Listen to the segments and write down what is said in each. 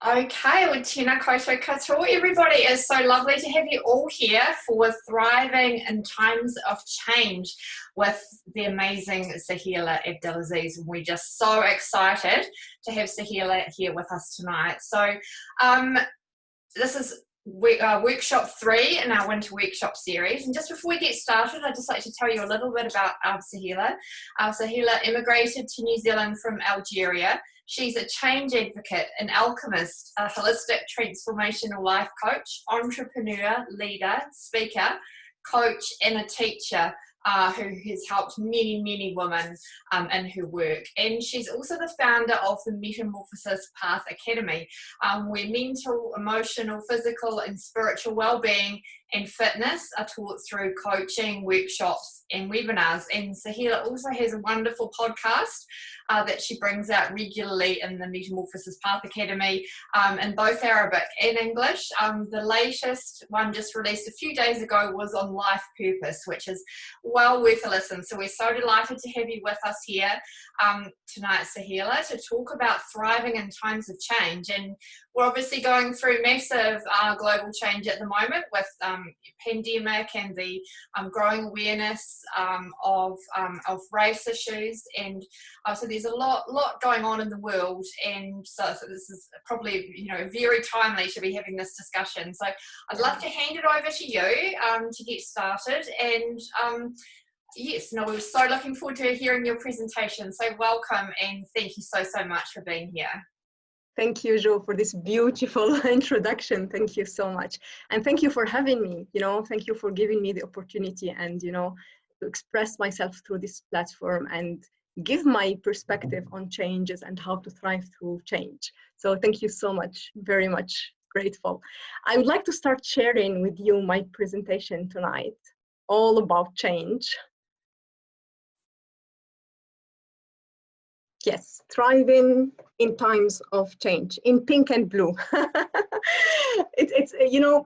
Okay, well, tēnā koutou katoa. Everybody, it's so lovely to have you all here for Thriving in Times of Change with the amazing Souhila Abdelazziz. We're just so excited to have Souhila here with us tonight. So this is workshop 3 in our winter workshop series. And just before we get started, I'd just like to tell you a little bit about Souhila. Souhila immigrated to New Zealand from Algeria. She's a change advocate, an alchemist, a holistic transformational life coach, entrepreneur, leader, speaker, coach, and a teacher who has helped many, many women in her work. And she's also the founder of the Metamorphosis Path Academy, where mental, emotional, physical, and spiritual well-being and fitness are taught through coaching, workshops, and webinars. And Souhila also has a wonderful podcast that she brings out regularly in the Metamorphosis Path Academy in both Arabic and English. The latest one just released a few days ago was on life purpose, which is well worth a listen. So we're so delighted to have you with us here tonight, Souhila, to talk about thriving in times of change. And we're obviously going through massive global change at the moment with pandemic and the growing awareness of race issues, and so there's a lot going on in the world, and so this is probably very timely to be having this discussion. So I'd love to hand it over to you to get started, and yes, no, we're so looking forward to hearing your presentation. So welcome, and thank you so much for being here. Thank you, Jo, for this beautiful introduction. Thank you so much. And thank you for having me. Thank you for giving me the opportunity and, to express myself through this platform and give my perspective on changes and how to thrive through change. So thank you so much, very much grateful. I would like to start sharing with you my presentation tonight, all about change. Yes, thriving in times of change, in pink and blue. It's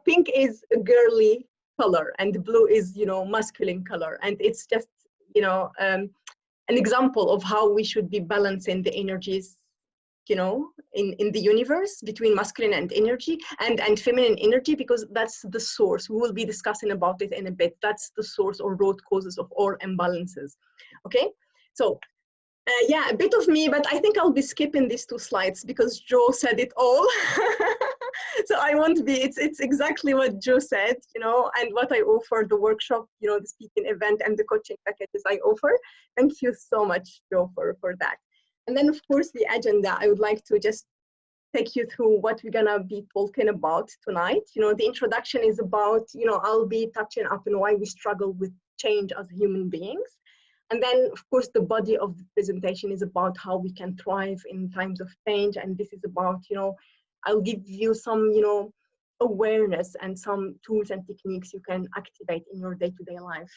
pink is a girly color and blue is, masculine color. And it's just, an example of how we should be balancing the energies, in the universe between masculine and energy and feminine energy, because that's the source. We will be discussing about it in a bit. That's the source or root causes of all imbalances. Okay, so yeah, a bit of me, but I think I'll be skipping these 2 slides because Jo said it all. So I won't be, it's exactly what Jo said, and what I offer, the workshop, the speaking event and the coaching packages I offer. Thank you so much, Jo, for that. And then, of course, the agenda, I would like to just take you through what we're gonna be talking about tonight. The introduction is about, I'll be touching up on why we struggle with change as human beings. And then, of course, the body of the presentation is about how we can thrive in times of change. And this is about, I'll give you some, awareness and some tools and techniques you can activate in your day-to-day life,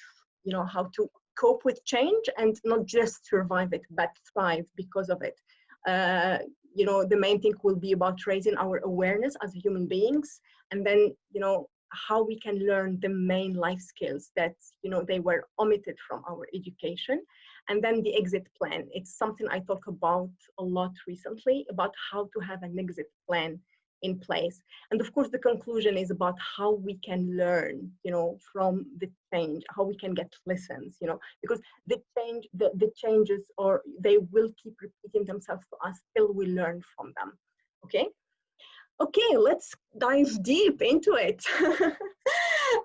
how to cope with change and not just survive it, but thrive because of it. The main thing will be about raising our awareness as human beings, and then, how we can learn the main life skills that, they were omitted from our education. And then the exit plan. It's something I talk about a lot recently, about how to have an exit plan in place. And of course, the conclusion is about how we can learn, from the change, how we can get lessons, because the changes, or they will keep repeating themselves to us till we learn from them. Okay, let's dive deep into it.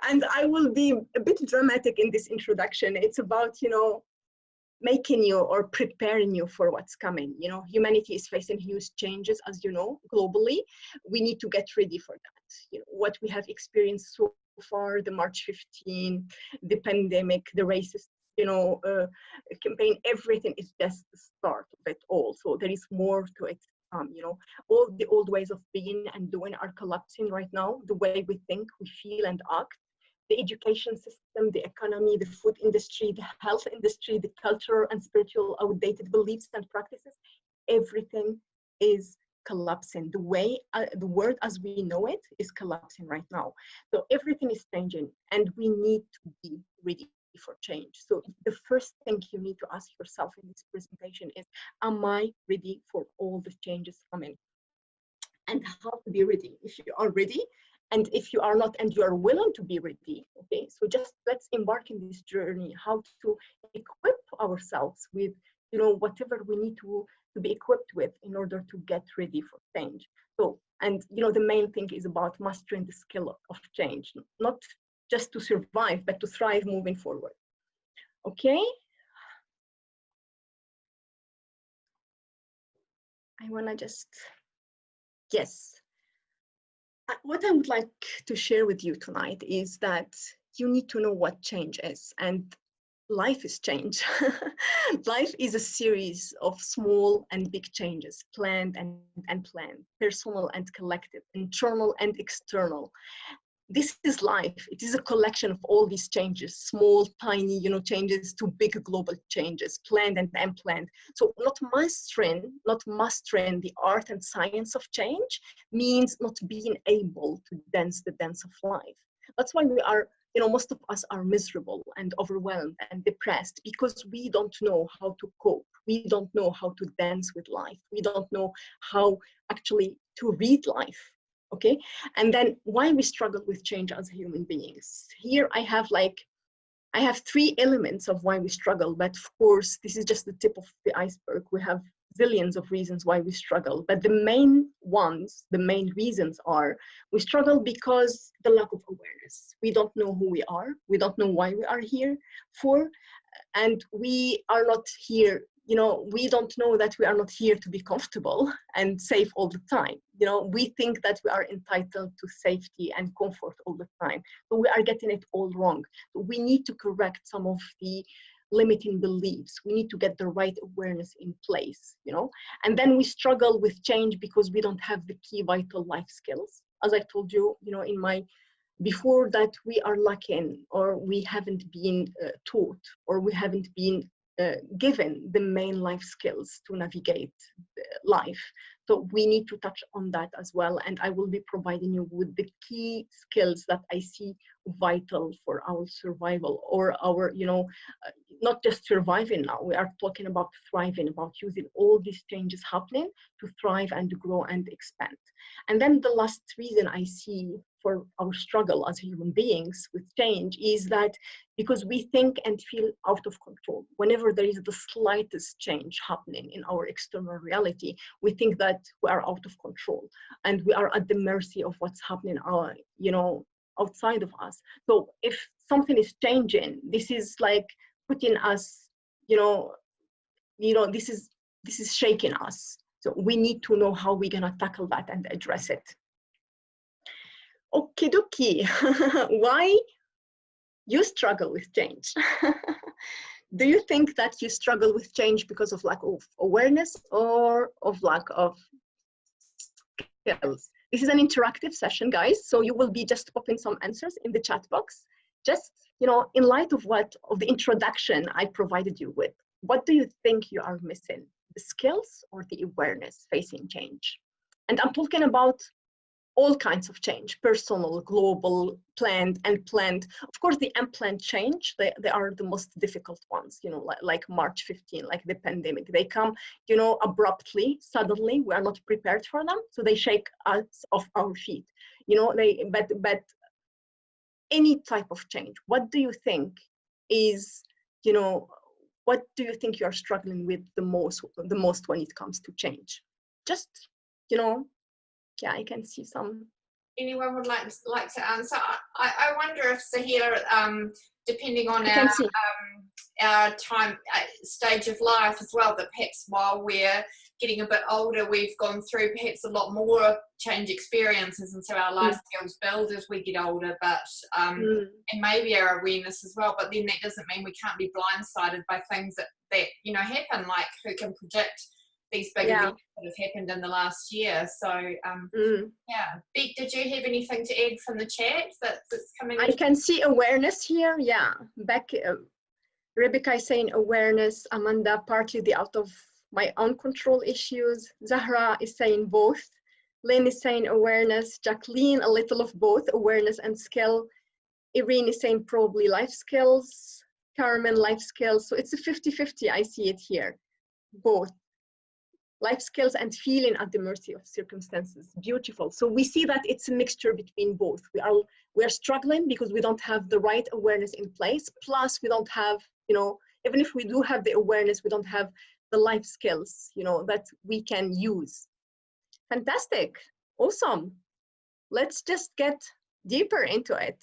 And I will be a bit dramatic in this introduction. It's about, making you or preparing you for what's coming. Humanity is facing huge changes, as you know, globally. We need to get ready for that. What we have experienced so far, the March 15, the pandemic, the racist, campaign, everything is just the start of it all. So there is more to it. All the old ways of being and doing are collapsing right now. The way we think, we feel, and act. The education system, the economy, the food industry, the health industry, the cultural and spiritual outdated beliefs and practices, everything is collapsing. The world as we know it is collapsing right now. So everything is changing, and we need to be ready for change. So the first thing you need to ask yourself in this presentation is, am I ready for all the changes coming? and how to be ready if you are ready, and if you are not and you are willing to be ready. Okay, so just let's embark in this journey, how to equip ourselves with, you know, whatever we need to be equipped with in order to get ready for change. So, and you know, the main thing is about mastering the skill of change, not just to survive, but to thrive moving forward. Okay, I want to just, yes. What I would like to share with you tonight is that you need to know what change is, and life is change. Life is a series of small and big changes, planned and unplanned, personal and collective, internal and external. This is life. It is a collection of all these changes, small, tiny, you know, changes to big global changes, planned and unplanned. So not mastering the art and science of change means not being able to dance the dance of life. That's why we are, you know, most of us are miserable and overwhelmed and depressed, because we don't know how to cope. We don't know how to dance with life. We don't know how actually to read life. Okay, and then why we struggle with change as human beings. Here I have three elements of why we struggle, but of course this is just the tip of the iceberg. We have zillions of reasons why we struggle, but the main reasons are we struggle because the lack of awareness. We don't know who we are, we don't know why we are here for, and we are not here, you know, we don't know that we are not here to be comfortable and safe all the time. You know, we think that we are entitled to safety and comfort all the time, but we are getting it all wrong. So we need to correct some of the limiting beliefs. We need to get the right awareness in place, you know, and then we struggle with change because we don't have the key vital life skills. As I told you, you know, in my before that, we are lacking, or we haven't been taught, or we haven't been given the main life skills to navigate life. So we need to touch on that as well. And I will be providing you with the key skills that I see vital for our survival, or our, you know, not just surviving now. We are talking about thriving, about using all these changes happening to thrive and grow and expand. And then the last reason I see for our struggle as human beings with change is that because we think and feel out of control. Whenever there is the slightest change happening in our external reality, we think that we are out of control and we are at the mercy of what's happening, you know, outside of us. So if something is changing, this is like putting us, you know, this is shaking us. So we need to know how we're gonna tackle that and address it. Okie dokie. Why you struggle with change? Do you think that you struggle with change because of lack of awareness or of lack of skills? This is an interactive session, guys, so you will be just popping some answers in the chat box. Just, you know, in light of the introduction I provided you with, what do you think you are missing? The skills or the awareness facing change? And I'm talking about all kinds of change, personal, global, planned, unplanned. Of course, the unplanned change, they are the most difficult ones, you know, like March 15, like the pandemic. They come, you know, abruptly, suddenly, we are not prepared for them. So they shake us off our feet, you know, but any type of change, what do you think is, you know, what do you think you're struggling with the most when it comes to change? Just, you know, yeah, I can see some. Anyone would like to answer? I wonder if Souhila, depending on our time stage of life as well, that perhaps while we're getting a bit older, we've gone through perhaps a lot more change experiences, and so our life skills build as we get older, but and maybe our awareness as well. But then that doesn't mean we can't be blindsided by things that you know happen. Like, who can predict these big events that have happened in the last year? So yeah, Beck, did you have anything to add from the chat that's coming? I can see awareness here. Yeah, Beck, Rebecca is saying awareness. Amanda, partly the out of my own control issues. Zahra is saying both. Lynn is saying awareness. Jacqueline, a little of both, awareness and skill. Irene is saying probably life skills. Carmen, life skills. So it's a 50-50, I see it here, both. life skills and feeling at the mercy of circumstances. Beautiful. So we see that it's a mixture between both. We are struggling because we don't have the right awareness in place, plus we don't have, you know, even if we do have the awareness, we don't have the life skills, you know, that we can use. Fantastic. Awesome. Let's just get deeper into it.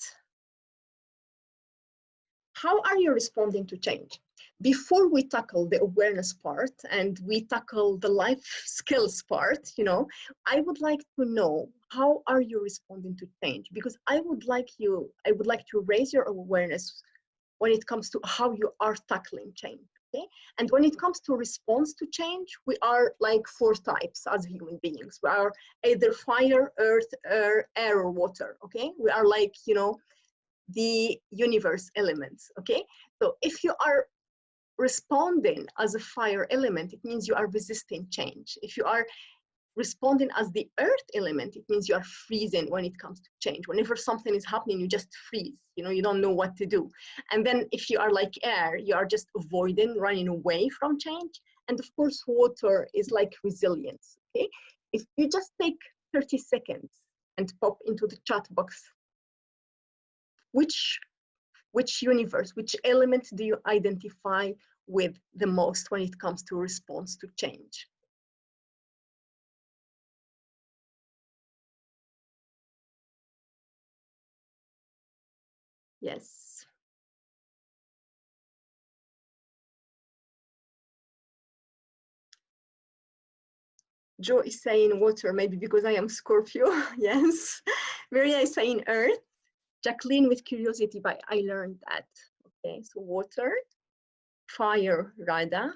How are you responding to change? Before we tackle the awareness part and we tackle the life skills part, you know, I would like to know, how are you responding to change? Because I would like to raise your awareness when it comes to how you are tackling change. Okay? And when it comes to response to change, we are like 4 types as human beings. We are either fire, earth, air, or water. Okay? We are like, you know, the universe elements. Okay? So if you are responding as a fire element, it means you are resisting change. If you are responding as the earth element, it means you are freezing when it comes to change. Whenever something is happening, you just freeze, you know, you don't know what to do. And then if you are like air, you are just avoiding, running away from change. And of course, water is like resilience. Okay, if you just take 30 seconds and pop into the chat box, which universe, which element do you identify with the most when it comes to response to change? Yes. Joe is saying water, maybe because I am Scorpio. Yes. Maria is saying earth. Jacqueline with curiosity, but I learned that. Okay, so water. Fire, Radha.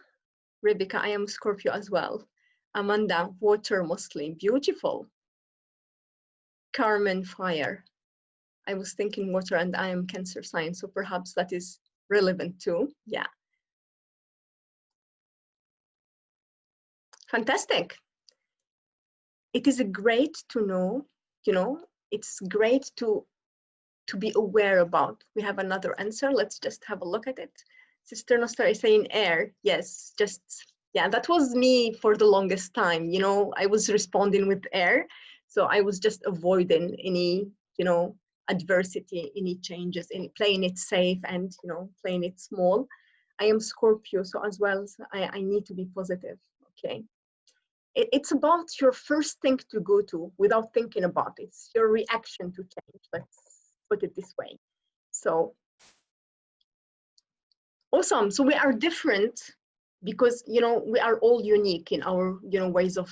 Rebecca, I am Scorpio as well. Amanda, water mostly. Beautiful. Carmen, fire. I was thinking water and I am Cancer sign, so perhaps that is relevant too. Yeah. Fantastic. It is great to know, you know, it's great to be aware about. We have another answer. Let's just have a look at it. Sister Nostra is saying air. Yes, just, yeah, that was me for the longest time. You know, I was responding with air. So I was just avoiding any, you know, adversity, any changes, in playing it safe and, you know, playing it small. I am Scorpio, so as well, I need to be positive, okay? It's about your first thing to go to without thinking about it. It's your reaction to change, let's put it this way. So awesome. So we are different because, you know, we are all unique in our, you know, ways of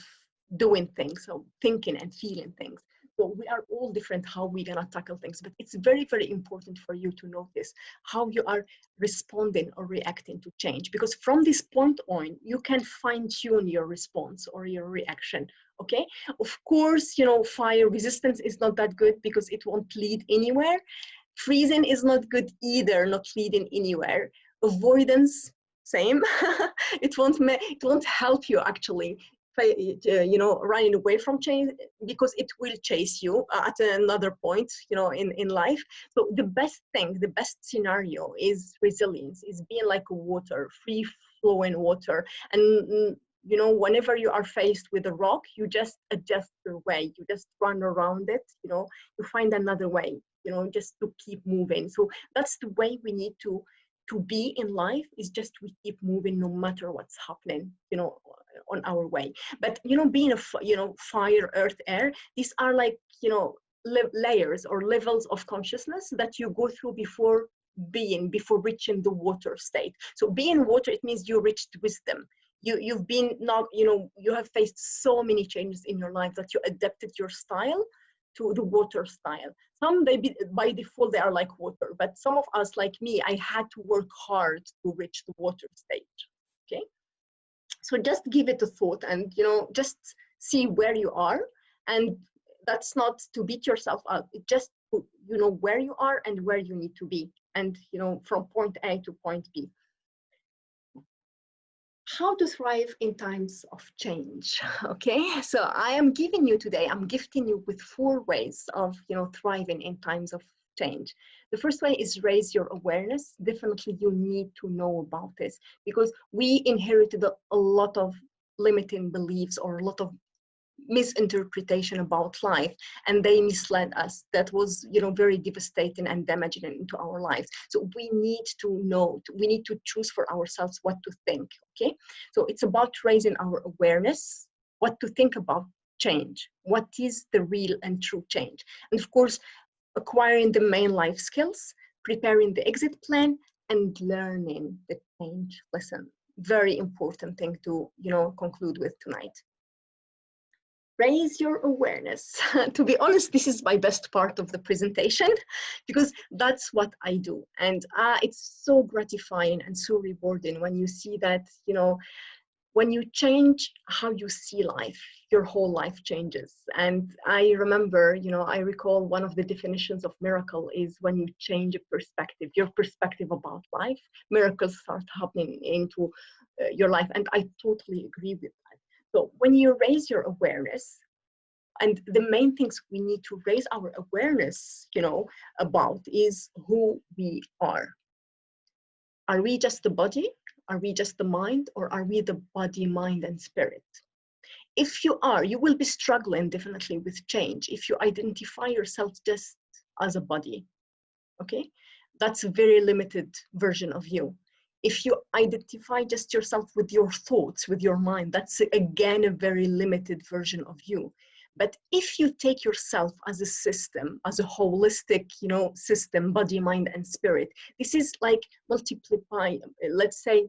doing things, so thinking and feeling things. So we are all different how we're gonna tackle things, but it's very, very important for you to notice how you are responding or reacting to change, because from this point on, you can fine tune your response or your reaction, okay? Of course, you know, fire resistance is not that good because it won't lead anywhere. Freezing is not good either, not leading anywhere. Avoidance, same. it won't help you actually, you know, running away from change, because it will chase you at another point, you know, in life. So the best thing, the best scenario is resilience, is being like water, free flowing water. And you know, whenever you are faced with a rock, you just adjust your way, you just run around it, you know, you find another way, you know, just to keep moving. So that's the way we need to be in life, is just we keep moving no matter what's happening, you know, on our way. But you know, being you know, fire, earth, air, these are like, you know, layers or levels of consciousness that you go through before reaching the water state. So being water, it means you reached wisdom. You've been not, you know, you have faced so many changes in your life that you adapted your style to the water style. Some by default they are like water, but some of us, like me, I had to work hard to reach the water stage. Okay, so just give it a thought and, you know, just see where you are. And that's not to beat yourself up, it just, you know, where you are and where you need to be, and, you know, from point A to point B. How to thrive in times of change. Okay, so I am giving you today, I'm gifting you with 4 ways of, you know, thriving in times of change. The first way is raise your awareness. Definitely you need to know about this, because we inherited a lot of, limiting beliefs or a lot of misinterpretation about life, and they misled us. That was, you know, very devastating and damaging into our lives. So we need to know, we need to choose for ourselves what to think. Okay, so it's about raising our awareness, what to think about change, what is the real and true change, and of course acquiring the main life skills, preparing the exit plan, and learning the change lesson. Very important thing to, you know, conclude with tonight. Raise your awareness. To be honest, this is my best part of the presentation because that's what I do. And it's so gratifying and so rewarding when you see that, you know, when you change how you see life, your whole life changes. And I remember, you know, I recall one of the definitions of miracle is when you change a perspective, your perspective about life, miracles start happening into your life. And I totally agree with that. So when you raise your awareness, and the main things we need to raise our awareness, you know, about is who we are. Are we just the body? Are we just the mind? Or are we the body, mind, and spirit? If you are, you will be struggling definitely with change if you identify yourself just as a body, okay? That's a very limited version of you. If you identify just yourself with your thoughts, with your mind, that's again a very limited version of you. But if you take yourself as a system, as a holistic, you know, system, body, mind, and spirit, this is like multiplying, let's say,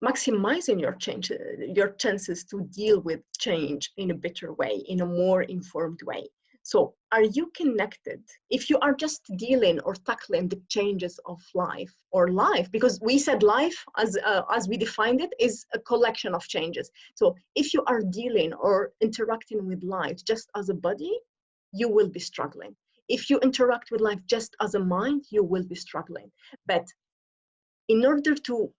maximizing your chances to deal with change in a better way, in a more informed way. So are you connected? If you are just dealing or tackling the changes of life, because we said life as we defined it is a collection of changes. So if you are dealing or interacting with life just as a body, you will be struggling. If you interact with life just as a mind, you will be struggling. But in order to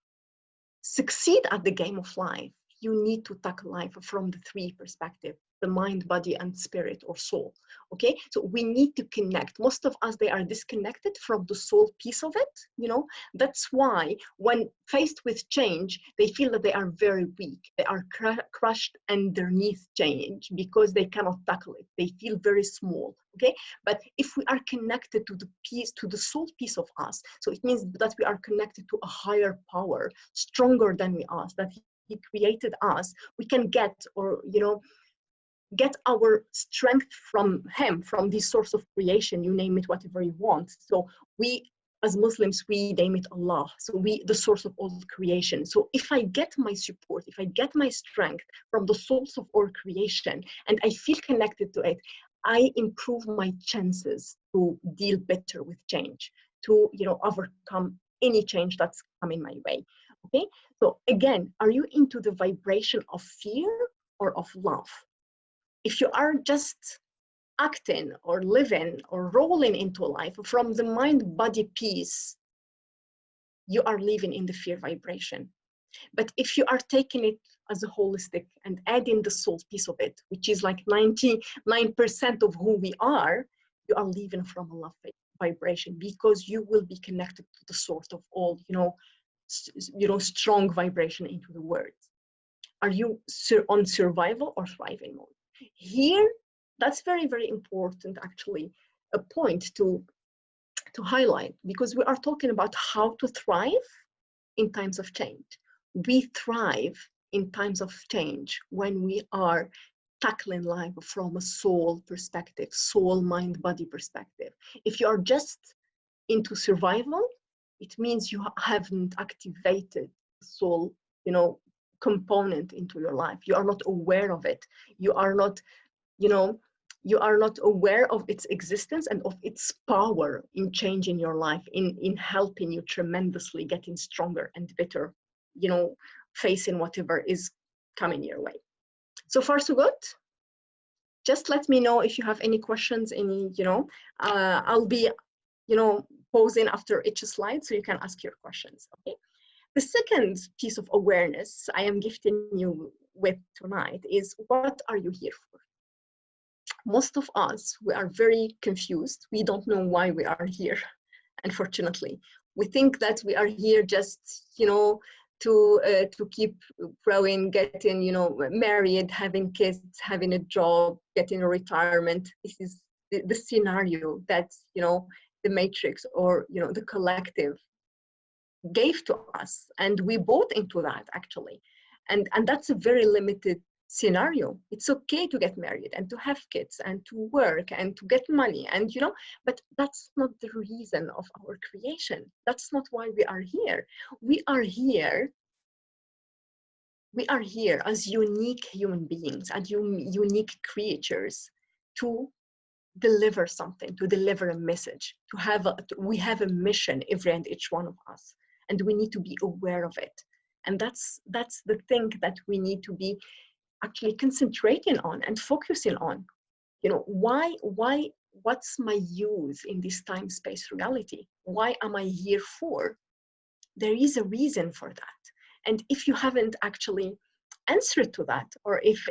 succeed at the game of life, you need to tackle life from the three perspectives: the mind, body, and spirit or soul. Okay, so we need to connect. Most of us, they are disconnected from the soul piece of it, you know. That's why when faced with change, they feel that they are very weak. They are crushed underneath change because they cannot tackle it. They feel very small. Okay, but if we are connected to the piece, to the soul piece of us, so it means that we are connected to a higher power, stronger than we are, that he created us. We can get, or, you know, get our strength from him, from this source of creation, you name it, whatever you want. So we, as Muslims, we name it Allah. So we, the source of all creation. So if I get my support, if I get my strength from the source of all creation, and I feel connected to it, I improve my chances to deal better with change, to, you know, overcome any change that's coming my way. Okay, so again, are you into the vibration of fear or of love? If you are just acting or living or rolling into life from the mind-body piece, you are living in the fear vibration. But if you are taking it as a holistic and adding the soul piece of it, which is like 99% of who we are, you are living from a love vibration, because you will be connected to the source of all, you know, strong vibration into the world. Are you on survival or thriving mode? Here, that's very, very important, actually, a point to highlight, because we are talking about how to thrive in times of change. We thrive in times of change when we are tackling life from a soul perspective, soul, mind, body perspective. If you are just into survival, it means you haven't activated the soul, you know, component into your life. You are not aware of it. You are not, you know, you are not aware of its existence and of its power in changing your life, in helping you tremendously, getting stronger and better, you know, facing whatever is coming your way. So far, so good. Just let me know if you have any questions, any, you know, I'll be, you know, pausing after each slide so you can ask your questions, okay? The second piece of awareness I am gifting you with tonight is, what are you here for? Most of us, we are very confused. We don't know why we are here, unfortunately. We think that we are here just, you know, to keep growing, getting, you know, married, having kids, having a job, getting a retirement. This is the scenario that's, you know, the matrix, or, you know, the collective gave to us, and we bought into that actually. And that's a very limited scenario. It's okay to get married and to have kids and to work and to get money, and, you know, but that's not the reason of our creation. That's not why we are here. We are here as unique human beings and unique creatures to deliver something, to deliver a message, we have a mission, every and each one of us, and we need to be aware of it. And that's the thing that we need to be actually concentrating on and focusing on. You know, what's my use in this time-space reality? Why am I here for? There is a reason for that. And if you haven't actually answered to that, or if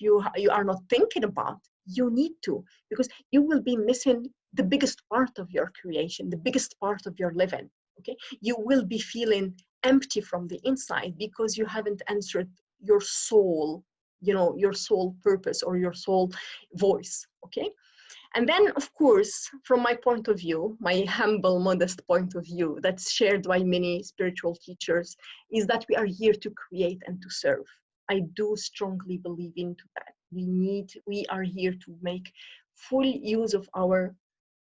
you are not thinking about, you need to, because you will be missing the biggest part of your creation, the biggest part of your living. Okay, you will be feeling empty from the inside because you haven't answered your soul, you know, your soul purpose or your soul voice. Okay. And then, of course, from my point of view, my humble, modest point of view that's shared by many spiritual teachers, is that we are here to create and to serve. I do strongly believe into that. We are here to make full use of our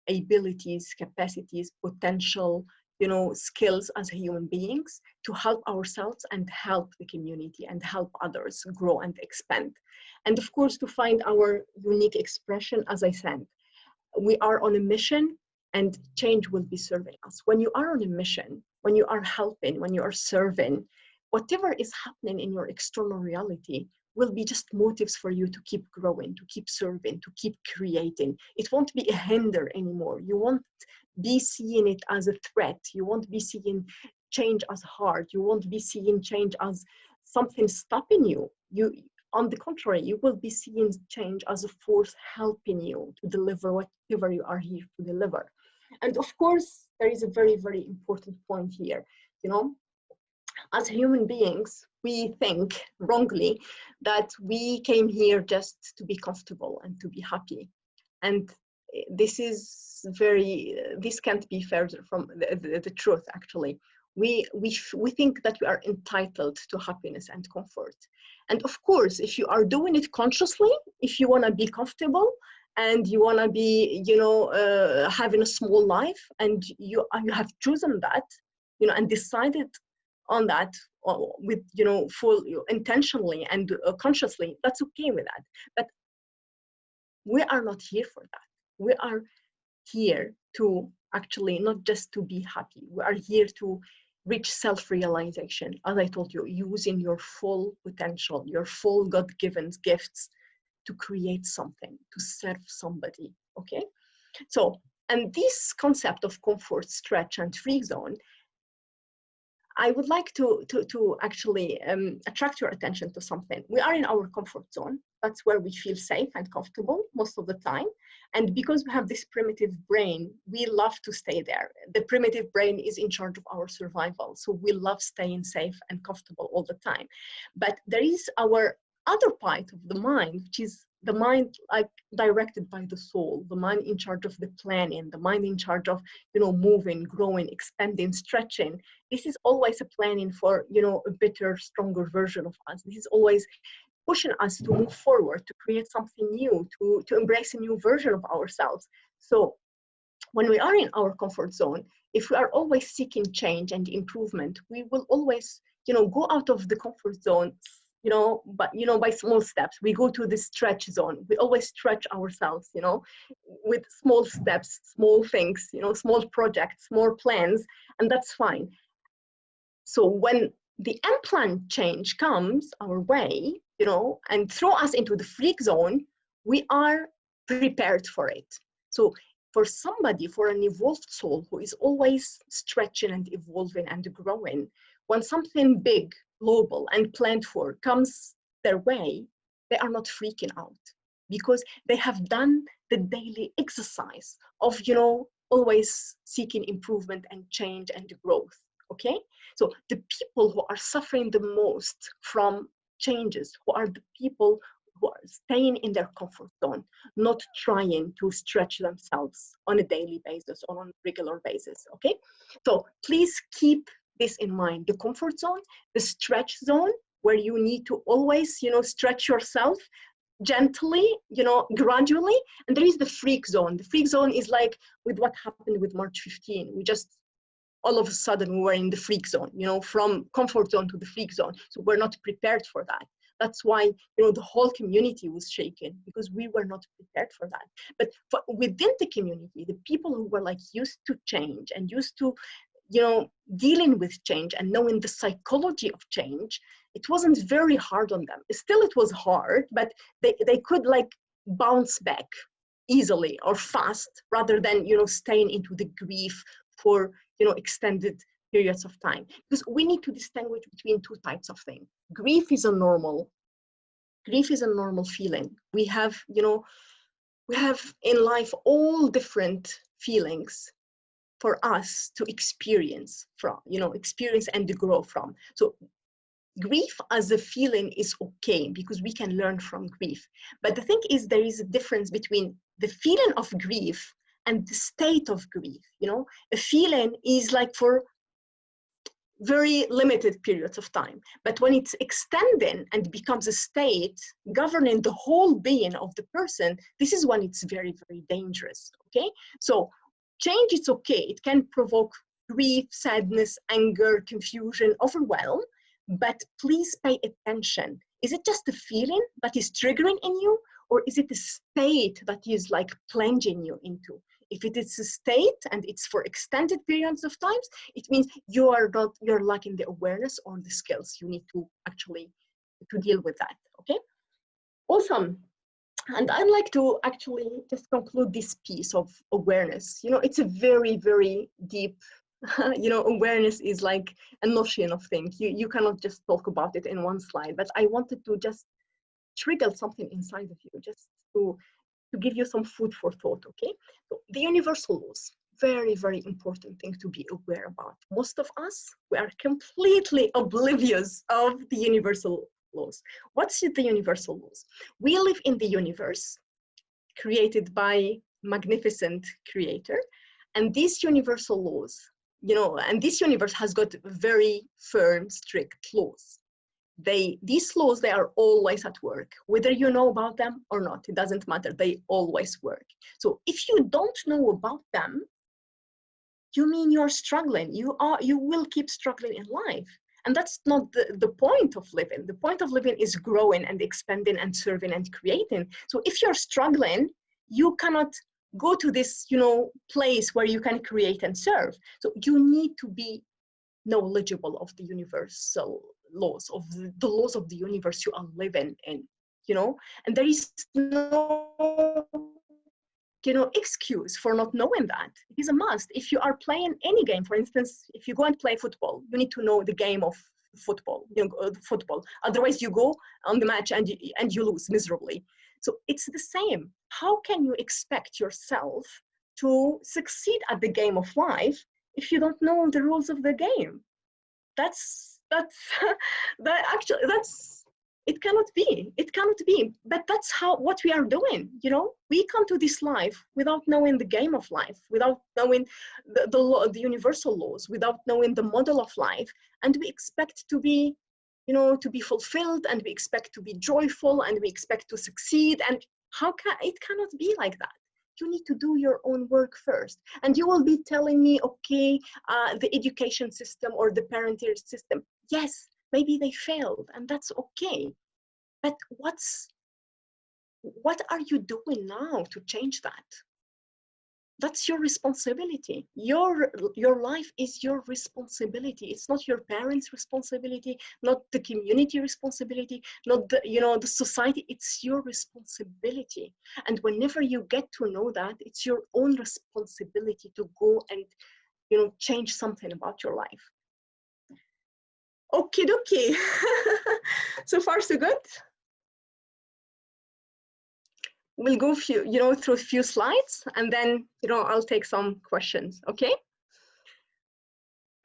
abilities, capacities, potential, you know, skills as human beings, to help ourselves and help the community and help others grow and expand. And of course, to find our unique expression, as I said. We are on a mission, and change will be serving us. When you are on a mission, when you are helping, when you are serving, whatever is happening in your external reality will be just motives for you to keep growing, to keep serving, to keep creating. It won't be a hinder anymore. You won't be seeing it as a threat. You won't be seeing change as hard. You won't be seeing change as something stopping you. On the contrary, you will be seeing change as a force helping you to deliver whatever you are here to deliver. And of course, there is a very, very important point here. You know, as human beings, we think wrongly that we came here just to be comfortable and to be happy. And this can't be further from the truth, actually. We think that we are entitled to happiness and comfort. And of course, if you are doing it consciously, if you want to be comfortable and you want to be, you know, having a small life, and you have chosen that, you know, and decided on that with, you know, full intentionally and consciously, that's okay with that. But we are not here for that. We are here to actually not just to be happy. We are here to reach self-realization, as I told you, using your full potential, your full God-given gifts to create something, to serve somebody, okay? So, and this concept of comfort, stretch, and free zone, I would like to actually attract your attention to something. We are in our comfort zone. That's where we feel safe and comfortable most of the time. And because we have this primitive brain, we love to stay there. The primitive brain is in charge of our survival. So we love staying safe and comfortable all the time. But there is our other part of the mind, which is the mind like directed by the soul, the mind in charge of the planning, the mind in charge of, you know, moving, growing, expanding, stretching. This is always a planning for, you know, a better, stronger version of us. This is always pushing us to move forward, to create something new, to embrace a new version of ourselves. So when we are in our comfort zone, if we are always seeking change and improvement, we will always, you know, go out of the comfort zone, you know, but, you know, by small steps. We go to the stretch zone. We always stretch ourselves, you know, with small steps, small things, you know, small projects, small plans, and that's fine. So when the unplanned change comes our way, you know, and throw us into the freak zone, we are prepared for it. So for somebody, for an evolved soul who is always stretching and evolving and growing, when something big, global, and planned for comes their way, they are not freaking out because they have done the daily exercise of, you know, always seeking improvement and change and growth. okay? So the people who are suffering the most from changes, who are the people who are staying in their comfort zone, not trying to stretch themselves on a daily basis or on a regular basis, okay? So please keep this in mind, the comfort zone, the stretch zone, where you need to always, stretch yourself gently, gradually. And there is the freak zone. The freak zone is like with what happened with March 15. We just, all of a sudden, we were in the freak zone, from comfort zone to the freak zone. So we're not prepared for that. That's why, the whole community was shaken, because we were not prepared for that. But within the community, the people who were like used to change and used to, dealing with change and knowing the psychology of change, it wasn't very hard on them. Still, it was hard, but they could like bounce back easily or fast, rather than, staying into the grief for, extended periods of time. Because we need to distinguish between two types of things. Grief is a normal feeling. We have in life all different feelings for us to experience from, experience and to grow from. So grief as a feeling is okay, because we can learn from grief. But the thing is, there is a difference between the feeling of grief and the state of grief. A feeling is like for very limited periods of time. But when it's extending and becomes a state governing the whole being of the person, this is when it's very, very dangerous, okay? So change, it's okay. It can provoke grief, sadness, anger, confusion, overwhelm, but please pay attention. Is it just a feeling that is triggering in you, or is it a state that is like plunging you into? If it is a state and it's for extended periods of times, it means you're lacking the awareness or the skills. You need to actually to deal with that, okay? Awesome. And I'd like to actually just conclude this piece of awareness. It's a very, very deep, awareness is like an ocean of things. You cannot just talk about it in one slide, but I wanted to just trigger something inside of you, just to give you some food for thought, okay? So the universal laws, very, very important thing to be aware about. Most of us, we are completely oblivious of the universal laws. What's the universal laws? We live in the universe created by magnificent creator, and these universal laws, and this universe has got very firm, strict laws. These laws, they are always at work, whether you know about them or not. It doesn't matter. They always work. So if you don't know about them, you mean you're struggling. You will keep struggling in life. And that's not the point of living. The point of living is growing and expanding and serving and creating. So if you're struggling, you cannot go to this, place where you can create and serve. So you need to be knowledgeable of the universal laws, of the laws of the universe you are living in, and there is no, excuse for not knowing that. It is a must. If you are playing any game, for instance, if you go and play football, you need to know the game of football, football. Otherwise you go on the match and you lose miserably. So it's the same. How can you expect yourself to succeed at the game of life if you don't know the rules of the game? It cannot be. But that's what we are doing. We come to this life without knowing the game of life, without knowing the universal laws, without knowing the model of life, and we expect to be fulfilled, and we expect to be joyful, and we expect to succeed. And it cannot be like that. You need to do your own work first. And you will be telling me, okay, the education system or the parenting system, yes, maybe they failed, and that's okay. But what are you doing now to change that? That's your responsibility. Your life is your responsibility. It's not your parents' responsibility, not the community responsibility, not the society. It's your responsibility. And whenever you get to know that, it's your own responsibility to go and change something about your life. Okie dokie. So far so good. We'll go through a few slides, and then I'll take some questions. Okay.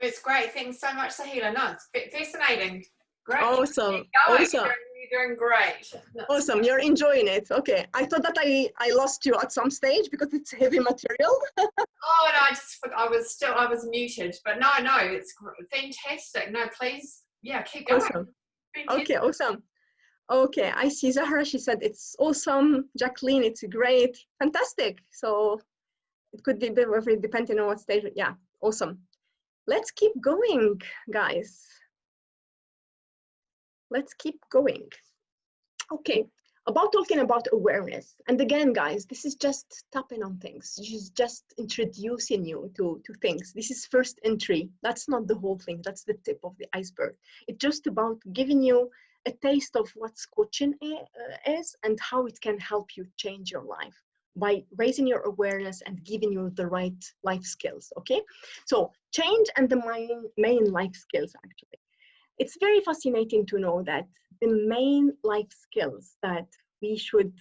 It's great. Thanks so much, Souhila. No, it's fascinating. Great. Awesome. Keep going. Awesome. You're doing great. Awesome. You're enjoying it. Okay. I thought that I lost you at some stage because it's heavy material. Oh no, I was muted, but no, it's fantastic. No, please, yeah, keep going. Awesome. Okay, awesome. Okay, I see Zahra. She said it's awesome. Jacqueline, it's great. Fantastic. So it could be very depending on what stage. Yeah, awesome. Let's keep going, guys. Let's keep going. Okay, about talking about awareness. And again, guys, this is just tapping on things. This is just introducing you to things. This is first entry. That's not the whole thing. That's the tip of the iceberg. It's just about giving you a taste of what coaching is and how it can help you change your life by raising your awareness and giving you the right life skills, okay? So change and the main life skills, actually. It's very fascinating to know that the main life skills that we should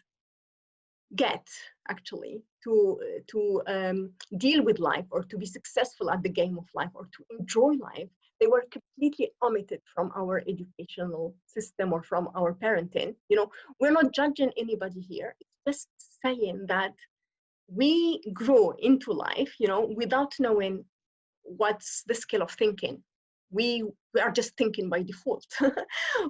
get actually to deal with life or to be successful at the game of life or to enjoy life, they were completely omitted from our educational system or from our parenting. You know, we're not judging anybody here. It's just saying that we grow into life, you know, without knowing what's the skill of thinking. We are just thinking by default.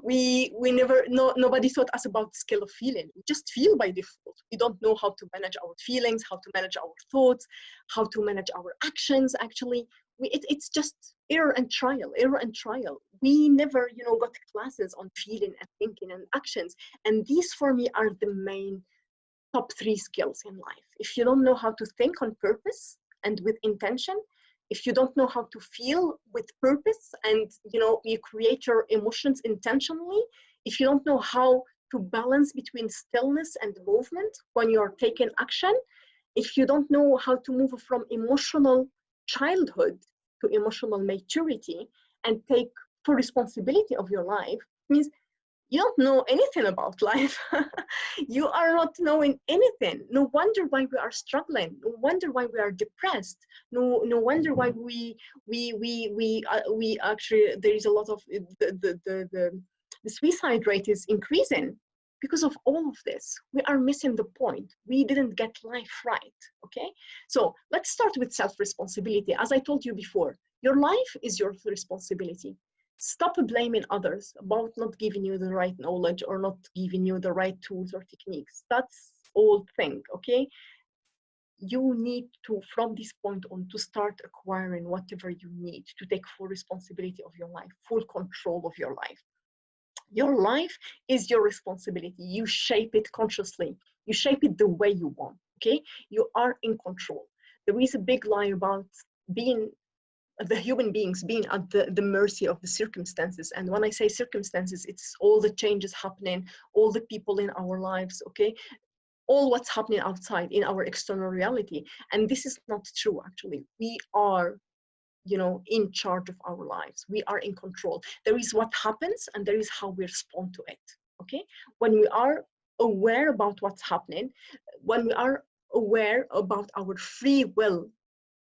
we never know, nobody taught us about the skill of feeling. We just feel by default. We don't know how to manage our feelings, how to manage our thoughts, how to manage our actions. Actually, it's just error and trial. We never, you know, got classes on feeling and thinking and actions. And these for me are the main top 3 skills in life. If you don't know how to think on purpose and with intention, if you don't know how to feel with purpose and, you know, you create your emotions intentionally, if you don't know how to balance between stillness and movement when you're taking action, if you don't know how to move from emotional childhood to emotional maturity and take full responsibility of your life, means you don't know anything about life. You are not knowing anything. No wonder why we are struggling. No wonder why we are depressed. No wonder why we actually, there is a lot of the suicide rate is increasing because of all of this. We are missing the point. We didn't get life right. Okay, so let's start with self-responsibility. As I told you before, your life is your responsibility. Stop blaming others about not giving you the right knowledge or not giving you the right tools or techniques. That's old thing, okay? You need to, from this point on, to start acquiring whatever you need to take full responsibility of your life, full control of your life. Your life is your responsibility. You shape it consciously. You shape it the way you want, okay? You are in control. There is a big lie about being the human beings being at the mercy of the circumstances. And when I say circumstances, it's all the changes happening, all the people in our lives, okay? All what's happening outside in our external reality. And this is not true, actually. We are, you know, in charge of our lives. We are in control. There is what happens and there is how we respond to it, okay? When we are aware about what's happening, when we are aware about our free will,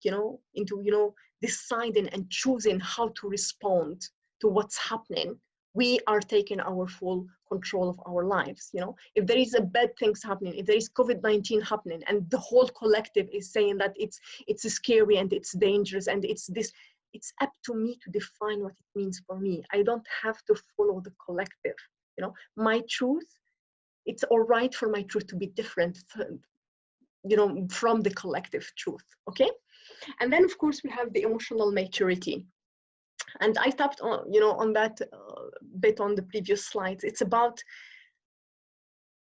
you know, into, you know, deciding and choosing how to respond to what's happening, we are taking our full control of our lives. You know, if there is a bad things happening, if there is COVID-19 happening and the whole collective is saying that it's scary and it's dangerous and it's this, it's up to me to define what it means for me. I don't have to follow the collective. You know, my truth, it's all right for my truth to be different, you know, from the collective truth, okay? And then, of course, we have the emotional maturity. And I tapped on, you know, on that bit on the previous slides. It's about,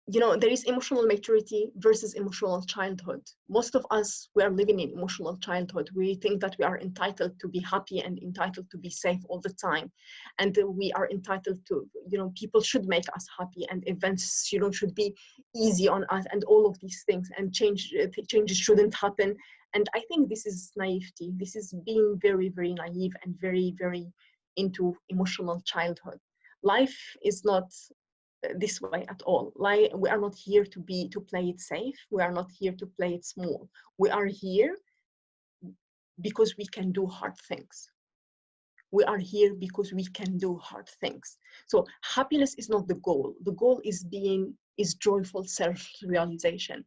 you know, there is emotional maturity versus emotional childhood. Most of us, we are living in emotional childhood. We think that we are entitled to be happy and entitled to be safe all the time. And we are entitled to, you know, people should make us happy and events, you know, should be easy on us and all of these things, and changes shouldn't happen. And I think this is naivety. This is being very, very naive and very, very into emotional childhood. Life is not this way at all. Like, we are not here to play it safe. We are not here to play it small. We are here because we can do hard things. We are here because we can do hard things. So happiness is not the goal. The goal is joyful self-realization,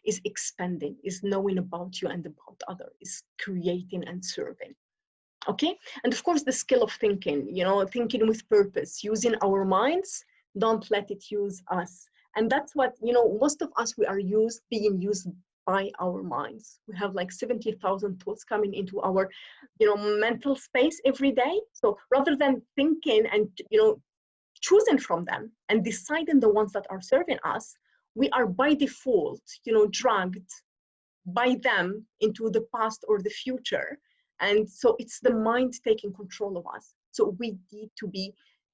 is expanding, is knowing about you and about others, is creating and serving. Okay, and of course the skill of thinking, thinking with purpose, using our minds. Don't let it use us. And that's what, most of us, we are being used by our minds. We have like 70,000 thoughts coming into our, mental space every day. So rather than thinking and, choosing from them and deciding the ones that are serving us, we are by default, dragged by them into the past or the future. And so it's the mind taking control of us. So we need to be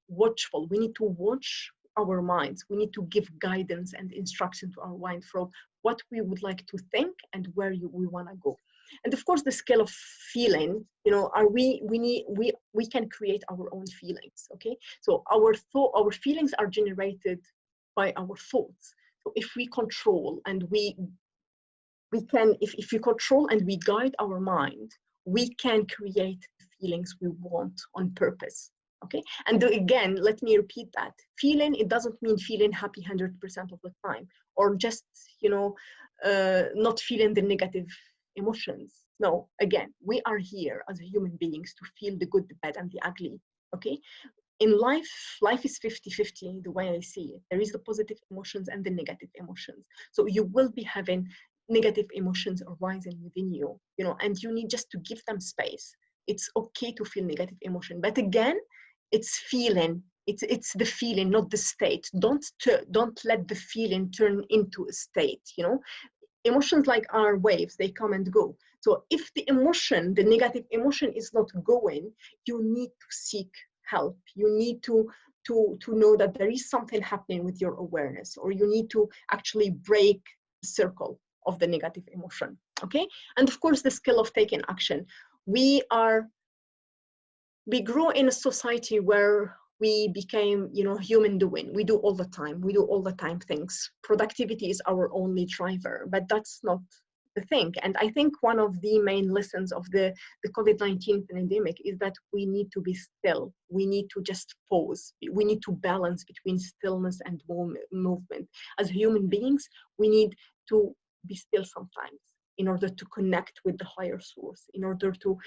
watchful. We need to watch our minds. We need to give guidance and instruction to our mind from what we would like to think and where we want to go. And of course, the skill of feeling, we can create our own feelings. Okay, so our feelings are generated by our thoughts. So if we control and we can, if we control and we guide our mind, we can create the feelings we want on purpose. Okay, and again, let me repeat that. Feeling, it doesn't mean feeling happy 100% of the time, or just, not feeling the negative emotions. No, again, we are here as human beings to feel the good, the bad, and the ugly. Okay, in life is 50-50, the way I see it. There is the positive emotions and the negative emotions. So you will be having negative emotions arising within you, and you need just to give them space. It's okay to feel negative emotion, but again, it's feeling. It's the feeling, not the state. Don't let the feeling turn into a state. Emotions are waves; they come and go. So if the negative emotion is not going, you need to seek help. You need to know that there is something happening with your awareness, or you need to actually break the circle of the negative emotion. Okay, and of course the skill of taking action. We grew in a society where we became, human doing. We do all the time things. Productivity is our only driver, but that's not the thing. And I think one of the main lessons of the COVID-19 pandemic is that we need to be still. We need to just pause. We need to balance between stillness and movement. As human beings, we need to be still sometimes in order to connect with the higher source, in order to,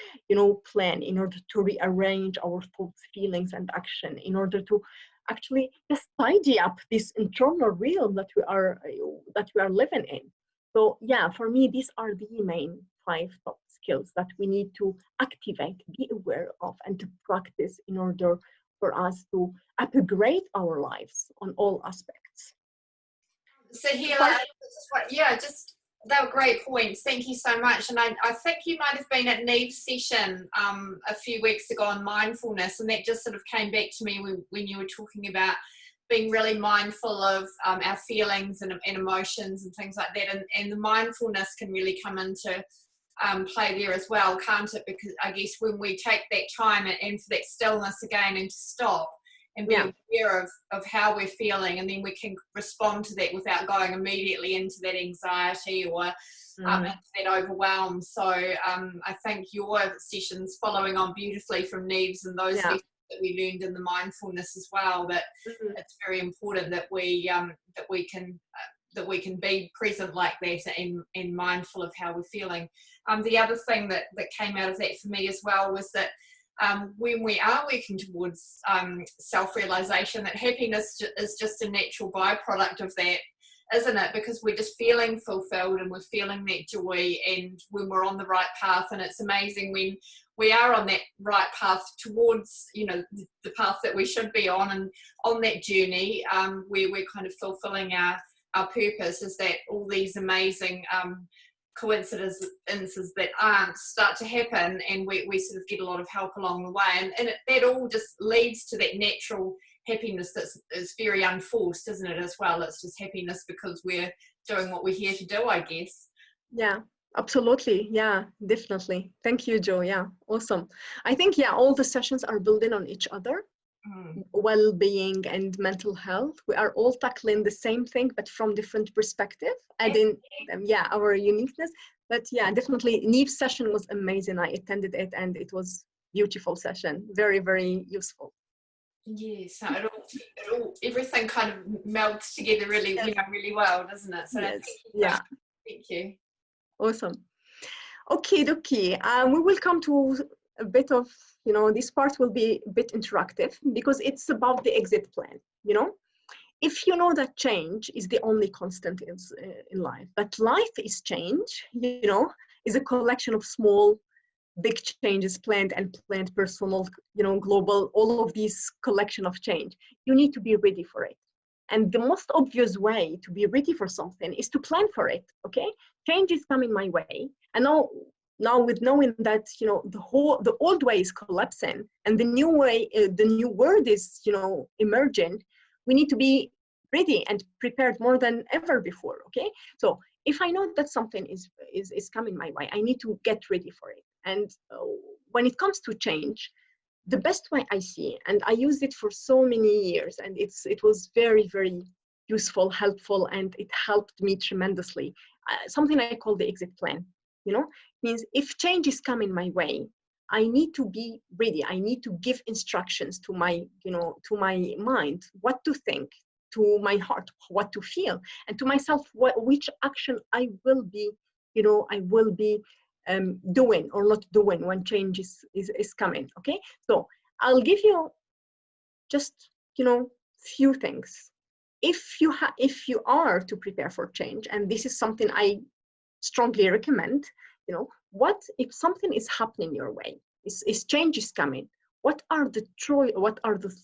plan, in order to rearrange our thoughts, feelings, and action, in order to actually just tidy up this internal realm that we are living in. So yeah, for me, these are the main 5 top skills that we need to activate, be aware of, and to practice in order for us to upgrade our lives on all aspects. Souhila, they were great points. Thank you so much. And I think you might have been at Neve's session a few weeks ago on mindfulness, and that just sort of came back to me when you were talking about being really mindful of our feelings and emotions and things like that. And the mindfulness can really come into play there as well, can't it? Because I guess when we take that time and for that stillness again and to stop and be aware of how we're feeling, and then we can respond to that without going immediately into that anxiety or into that overwhelm. So I think your sessions following on beautifully from Neve's and those lessons that we learned in the mindfulness as well, that it's very important that we can be present like that and mindful of how we're feeling. The other thing that came out of that for me as well was that when we are working towards self-realization, that happiness is just a natural byproduct of that, isn't it? Because we're just feeling fulfilled and we're feeling that joy, and when we're on the right path. And it's amazing when we are on that right path towards, the path that we should be on, and on that journey where we're kind of fulfilling our purpose, is that all these amazing coincidences that aren't start to happen, and we sort of get a lot of help along the way, and that all just leads to that natural happiness is very unforced, isn't it, as well? It's just happiness because we're doing what we're here to do, I guess. Yeah, absolutely. Yeah, definitely. Thank you, Jo. Yeah, awesome. I think, all the sessions are building on each other. Well-being and mental health, we are all tackling the same thing but from different perspective, adding our uniqueness. But definitely Neve's session was amazing. I attended it and it was beautiful session. Very, very useful. Yes, so everything kind of melts together really, Yes. really well, doesn't it? So Yes. thank you. Yeah. Thank you. Awesome. Okay, Doki. We will come to a bit of, this part will be a bit interactive because it's about the exit plan. If you know that change is the only constant in life, but life is change, is a collection of small, big changes, planned and planned, personal, global, all of these collection of change. You need to be ready for it. And the most obvious way to be ready for something is to plan for it, okay? Change is coming my way. And now with knowing that, the old way is collapsing and the new way, the new world is, emerging, we need to be ready and prepared more than ever before, okay? So if I know that something is coming my way, I need to get ready for it. And when it comes to change, the best way I see, and I used it for so many years, and it was very, very useful, helpful, and it helped me tremendously. Something I call the exit plan, means if change is coming my way, I need to be ready. I need to give instructions to my, to my mind, what to think, to my heart, what to feel, and to myself, which action I will be, doing or not doing when change is coming. Okay, so I'll give you just few things. If you are to prepare for change, and this is something I strongly recommend, what if something is happening your way, is change is coming, what are the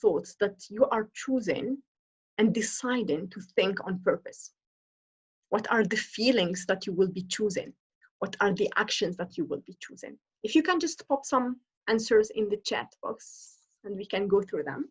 thoughts that you are choosing and deciding to think on purpose? What are the feelings that you will be choosing? What are the actions that you will be choosing? If you can just pop some answers in the chat box and we can go through them.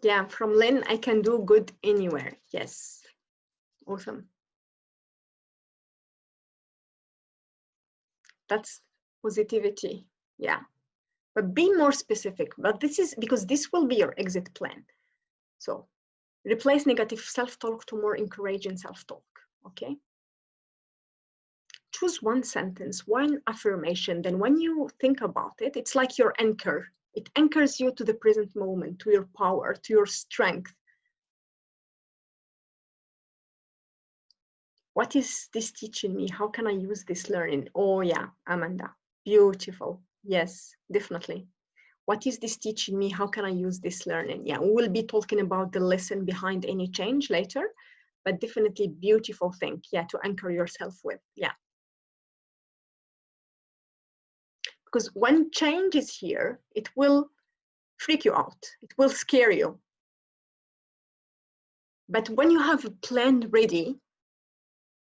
Yeah, from Lynn, I can do good anywhere. Yes, awesome. That's positivity. Yeah, but be more specific. But this is because this will be your exit plan. So replace negative self-talk to more encouraging self-talk. Okay. Choose one sentence, one affirmation. Then when you think about it, it's like your anchor. It anchors you to the present moment, to your power, to your strength. What is this teaching me? How can I use this learning? Oh yeah, Amanda, beautiful. Yes, definitely. What is this teaching me? How can I use this learning? Yeah, we will be talking about the lesson behind any change later, but definitely beautiful thing, yeah, to anchor yourself with, yeah. Because when change is here, it will freak you out, it will scare you. But when you have a plan ready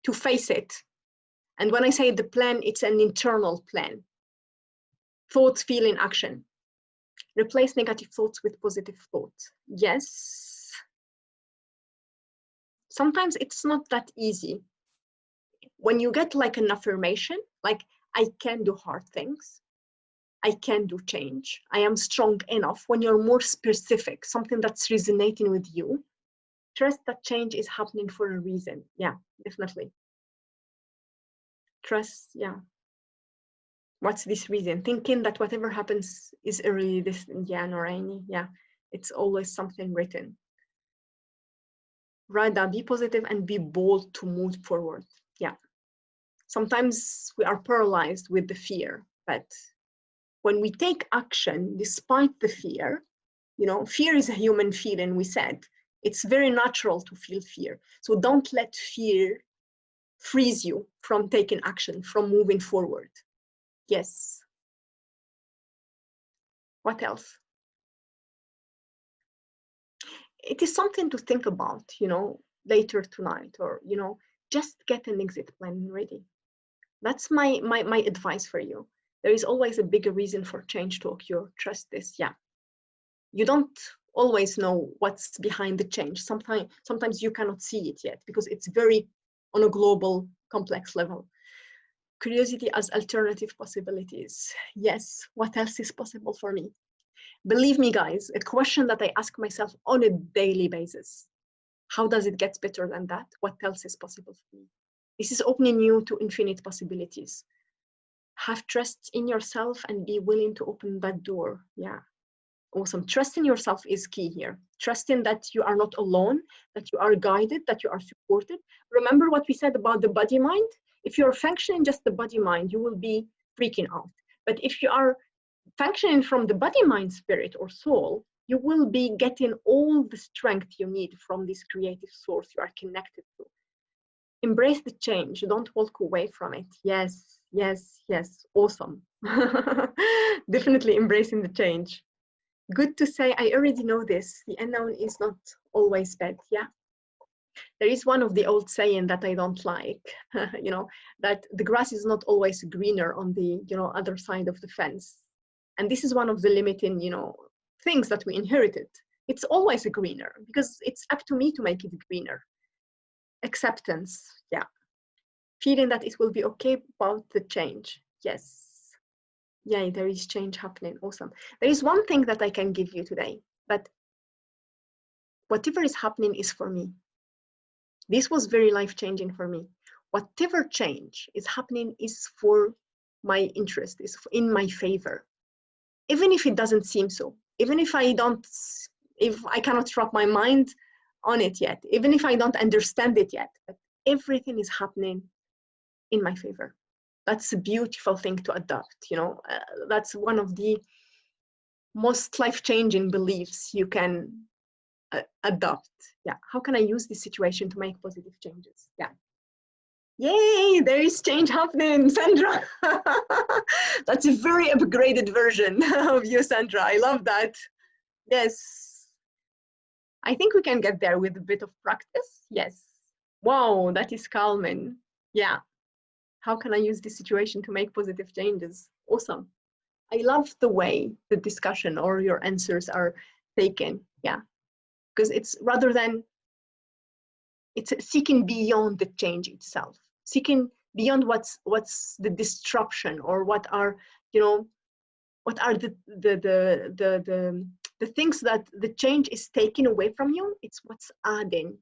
to face it, and when I say the plan, it's an internal plan. Thoughts, feeling, action. Replace negative thoughts with positive thoughts. Yes. Sometimes it's not that easy. When you get like an affirmation, like I can do hard things, I can do change, I am strong enough, when you're more specific, something that's resonating with you, trust that change is happening for a reason. Yeah, definitely. Trust, yeah. What's this reason? Thinking that whatever happens is really this, yeah, Noraini, yeah, it's always something written. Rather be positive and be bold to move forward. Yeah. Sometimes we are paralyzed with the fear, but when we take action despite the fear, fear is a human feeling, we said. It's very natural to feel fear. So don't let fear freeze you from taking action, from moving forward. Yes. What else? It is something to think about, later tonight, or, just get an exit plan ready. That's my advice for you. There is always a bigger reason for change to occur. Trust this. Yeah. You don't always know what's behind the change. Sometimes you cannot see it yet because it's very on a global, complex level. Curiosity as alternative possibilities. Yes, what else is possible for me? Believe me, guys, a question that I ask myself on a daily basis. How does it get better than that? What else is possible for me? This is opening you to infinite possibilities. Have trust in yourself and be willing to open that door. Yeah, awesome. Trust in yourself is key here. Trusting that you are not alone, that you are guided, that you are supported. Remember what we said about the body mind? If you're functioning just the body mind, you will be freaking out. But if you are functioning from the body, mind, spirit, or soul, you will be getting all the strength you need from this creative source you are connected to. Embrace the change. Don't walk away from it. Yes, yes, yes. Awesome. Definitely embracing the change. Good to say, I already know this. The unknown is not always bad. Yeah. There is one of the old saying that I don't like, you know, that the grass is not always greener on the, you know, other side of the fence. And this is one of the limiting, you know, things that we inherited. It's always greener because it's up to me to make it greener. Acceptance, yeah. Feeling that it will be okay about the change, yes. Yeah, there is change happening, awesome. There is one thing that I can give you today, but whatever is happening is for me. This was very life-changing for me. Whatever change is happening is for my interest, is in my favor. Even if it doesn't seem so, even if I cannot wrap my mind on it yet, even if I don't understand it yet, but everything is happening in my favor. That's a beautiful thing to adopt, you know. That's one of the most life-changing beliefs you can adopt. Yeah, how can I use this situation to make positive changes? Yeah. Yay, there is change happening, Sandra. That's a very upgraded version of you, Sandra. I love that. Yes. I think we can get there with a bit of practice. Yes. Wow, that is calming. Yeah. How can I use this situation to make positive changes? Awesome. I love the way the discussion or your answers are taken. Yeah. Because it's rather than, it's seeking beyond the change itself. Seeking beyond what's the disruption, or what are, you know, what are the things that the change is taking away from you. It's what's adding,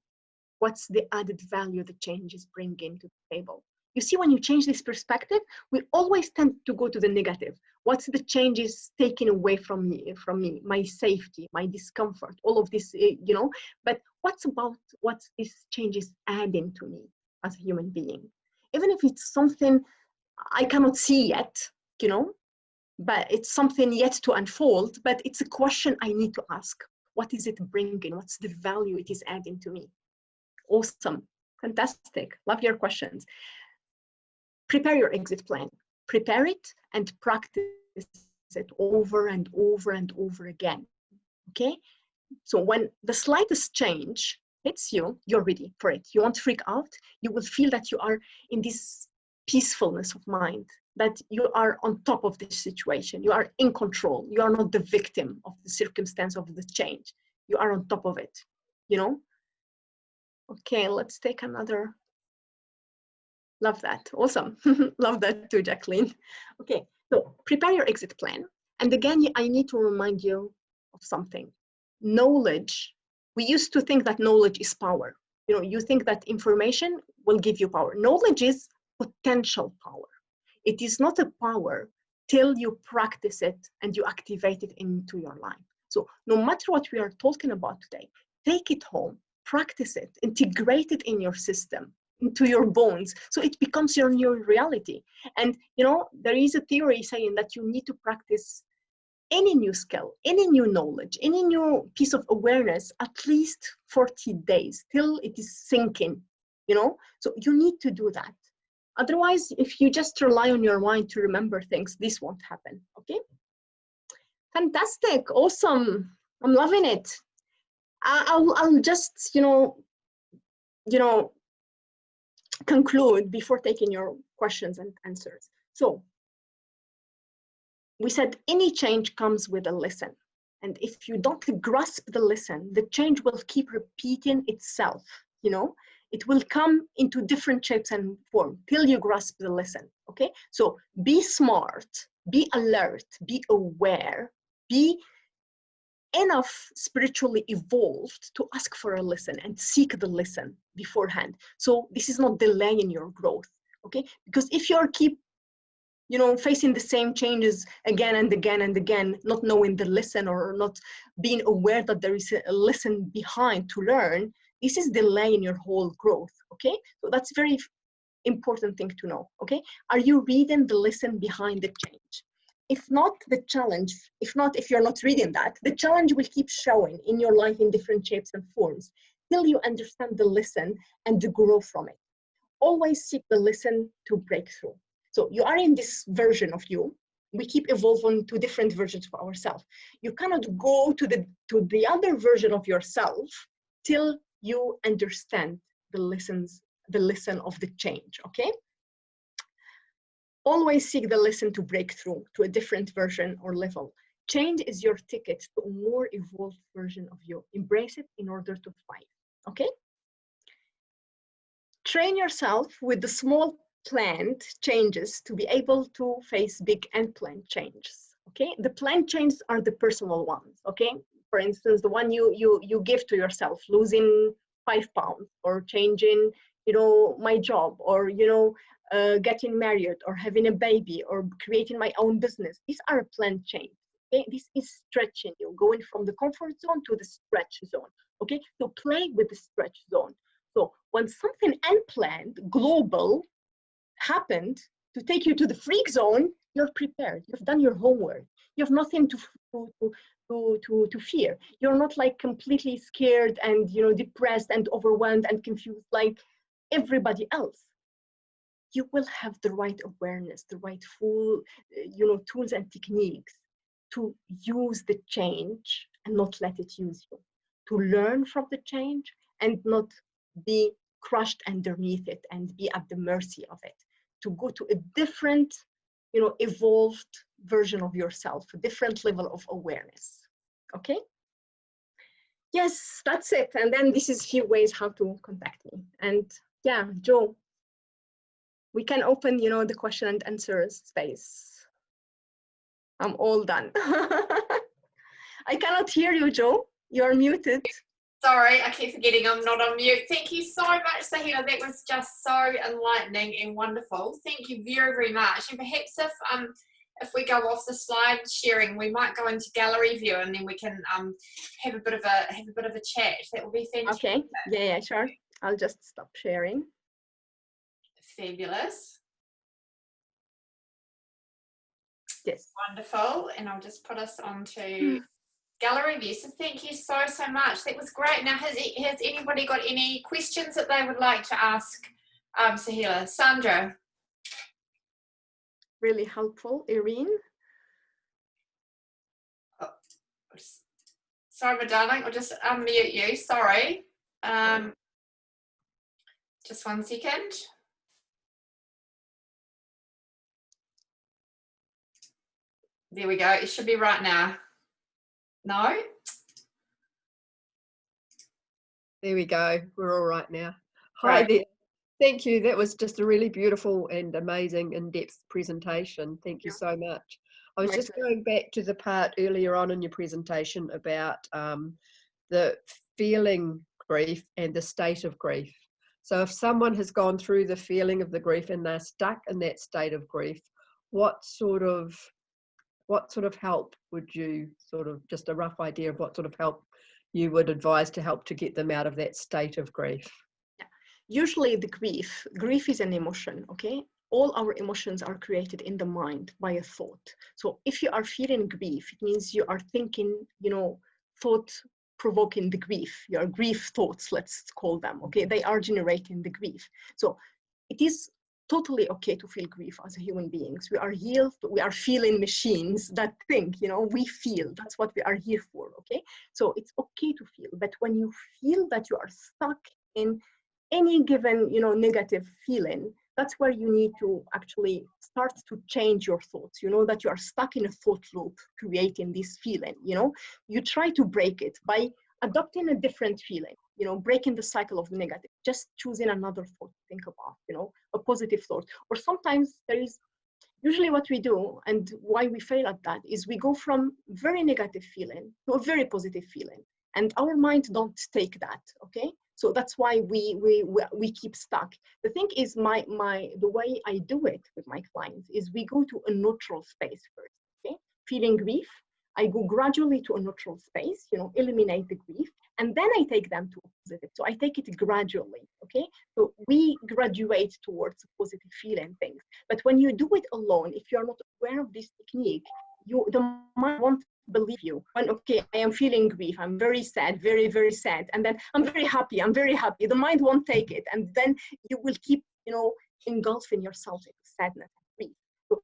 what's the added value the change is bringing to the table. You see, when you change this perspective, we always tend to go to the negative. What's the change is taking away from me, my safety, my discomfort, all of this, you know. But what's this change is adding to me as a human being? Even if it's something I cannot see yet, you know, but it's something yet to unfold, but it's a question I need to ask. What is it bringing? What's the value it is adding to me? Awesome, fantastic, love your questions. Prepare your exit plan. Prepare it and practice it over and over and over again, okay? So when the slightest change hits you, you're ready for it. You won't freak out. You will feel that you are in this peacefulness of mind, that you are on top of this situation. You are in control. You are not the victim of the circumstance of the change. You are on top of it, you know? Okay, let's take another. Love that. Awesome. Love that too, Jacqueline. Okay, so prepare your exit plan. And again, I need to remind you of something. Knowledge, we used to think that knowledge is power. You know, you think that information will give you power. Knowledge is potential power. It is not a power till you practice it and you activate it into your life. So no matter what we are talking about today, take it home, practice it, integrate it in your system, into your bones, so it becomes your new reality. And you know, there is a theory saying that you need to practice any new skill, any new knowledge, any new piece of awareness at least 40 days till it is sinking, you know. So you need to do that. Otherwise, if you just rely on your mind to remember things, this won't happen. Okay, fantastic, awesome, I'm loving it. I'll just you know conclude before taking your questions and answers. So we said any change comes with a lesson. And if you don't grasp the lesson, the change will keep repeating itself, you know? It will come into different shapes and form till you grasp the lesson, okay? So be smart, be alert, be aware, be enough spiritually evolved to ask for a lesson and seek the lesson beforehand. So this is not delaying your growth, okay? Because if you're keep, you know, facing the same changes again and again and again, not knowing the lesson or not being aware that there is a lesson behind to learn, this is delaying your whole growth, okay? So that's very important thing to know, okay? Are you reading the lesson behind the change? If not, the challenge, if you're not reading that, the challenge will keep showing in your life in different shapes and forms till you understand the lesson and grow from it. Always seek the lesson to break through. So you are in this version of you. We keep evolving to different versions of ourselves. You cannot go to the other version of yourself till you understand the lesson of the change, okay? Always seek the lesson to break through to a different version or level. Change is your ticket to a more evolved version of you. Embrace it in order to thrive, okay? Train yourself with the small planned changes to be able to face big and planned changes, okay? The planned changes are the personal ones, okay? For instance, the one you give to yourself, losing 5 pounds or changing, you know, my job, or, you know, getting married or having a baby or creating my own business. These are a planned change, okay? This is stretching you, going from the comfort zone to the stretch zone, okay? So play with the stretch zone. So when something unplanned, global, happened to take you to the freak zone, you're prepared. You've done your homework. You have nothing to fear. You're not like completely scared and, you know, depressed and overwhelmed and confused like everybody else. You will have the right awareness, the right full, you know, tools and techniques to use the change and not let it use you, to learn from the change and not be crushed underneath it and be at the mercy of it, to go to a different, you know, evolved version of yourself, a different level of awareness, okay? Yes, that's it. And then this is few ways how to contact me. And yeah, Joe, we can open, you know, the question and answer space. I'm all done. I cannot hear you, Joe. You're muted. Sorry, I keep forgetting I'm not on mute. Thank you so much, Souhila. That was just so enlightening and wonderful. Thank you very, very much. And perhaps if we go off the slide sharing, we might go into gallery view and then we can have a bit of a chat. That will be fantastic. Okay. Yeah, sure. I'll just stop sharing. Fabulous. Yes. Wonderful. And I'll just put us onto gallery view. So thank you so much. That was great. Now, has anybody got any questions that they would like to ask Souhila? Sandra? Really helpful. Irene? Oh, sorry, my darling. I'll just unmute you. Sorry. Just 1 second. There we go. It should be right now. No? There we go. We're all right now. Hi there. Thank you. That was just a really beautiful and amazing in-depth presentation. Thank you so much. I was just going back to the part earlier on in your presentation about the feeling grief and the state of grief. So if someone has gone through the feeling of the grief and they're stuck in that state of grief, what sort of help would you just a rough idea of what sort of help you would advise to help to get them out of that state of grief? Yeah. Usually the grief is an emotion, okay? All our emotions are created in the mind by a thought. So if you are feeling grief, it means you are thinking, you know, thought provoking the grief, your grief thoughts, let's call them, okay? They are generating the grief. So it is totally okay to feel grief as human beings. We are healed, we are feeling machines that think, you know, we feel, that's what we are here for, okay? So it's okay to feel, but when you feel that you are stuck in any given, you know, negative feeling, that's where you need to actually start to change your thoughts. You know that you are stuck in a thought loop, creating this feeling. You know, you try to break it by adopting a different feeling. You know, breaking the cycle of the negative, just choosing another thought to think about. You know, a positive thought. Or sometimes there is, usually what we do and why we fail at that is we go from very negative feeling to a very positive feeling, and our mind don't take that. Okay, so that's why we keep stuck. The thing is, the way I do it with my clients is we go to a neutral space first. Okay, feeling grief, I go gradually to a neutral space, you know, eliminate the grief, and then I take them to a positive. So I take it gradually. Okay, so we graduate towards positive feeling things. But when you do it alone, if you're not aware of this technique, the mind won't believe you. When, okay, I am feeling grief, I'm very sad, very, very sad, and then I'm very happy, the mind won't take it, and then you will keep, you know, engulfing yourself in sadness and grief. So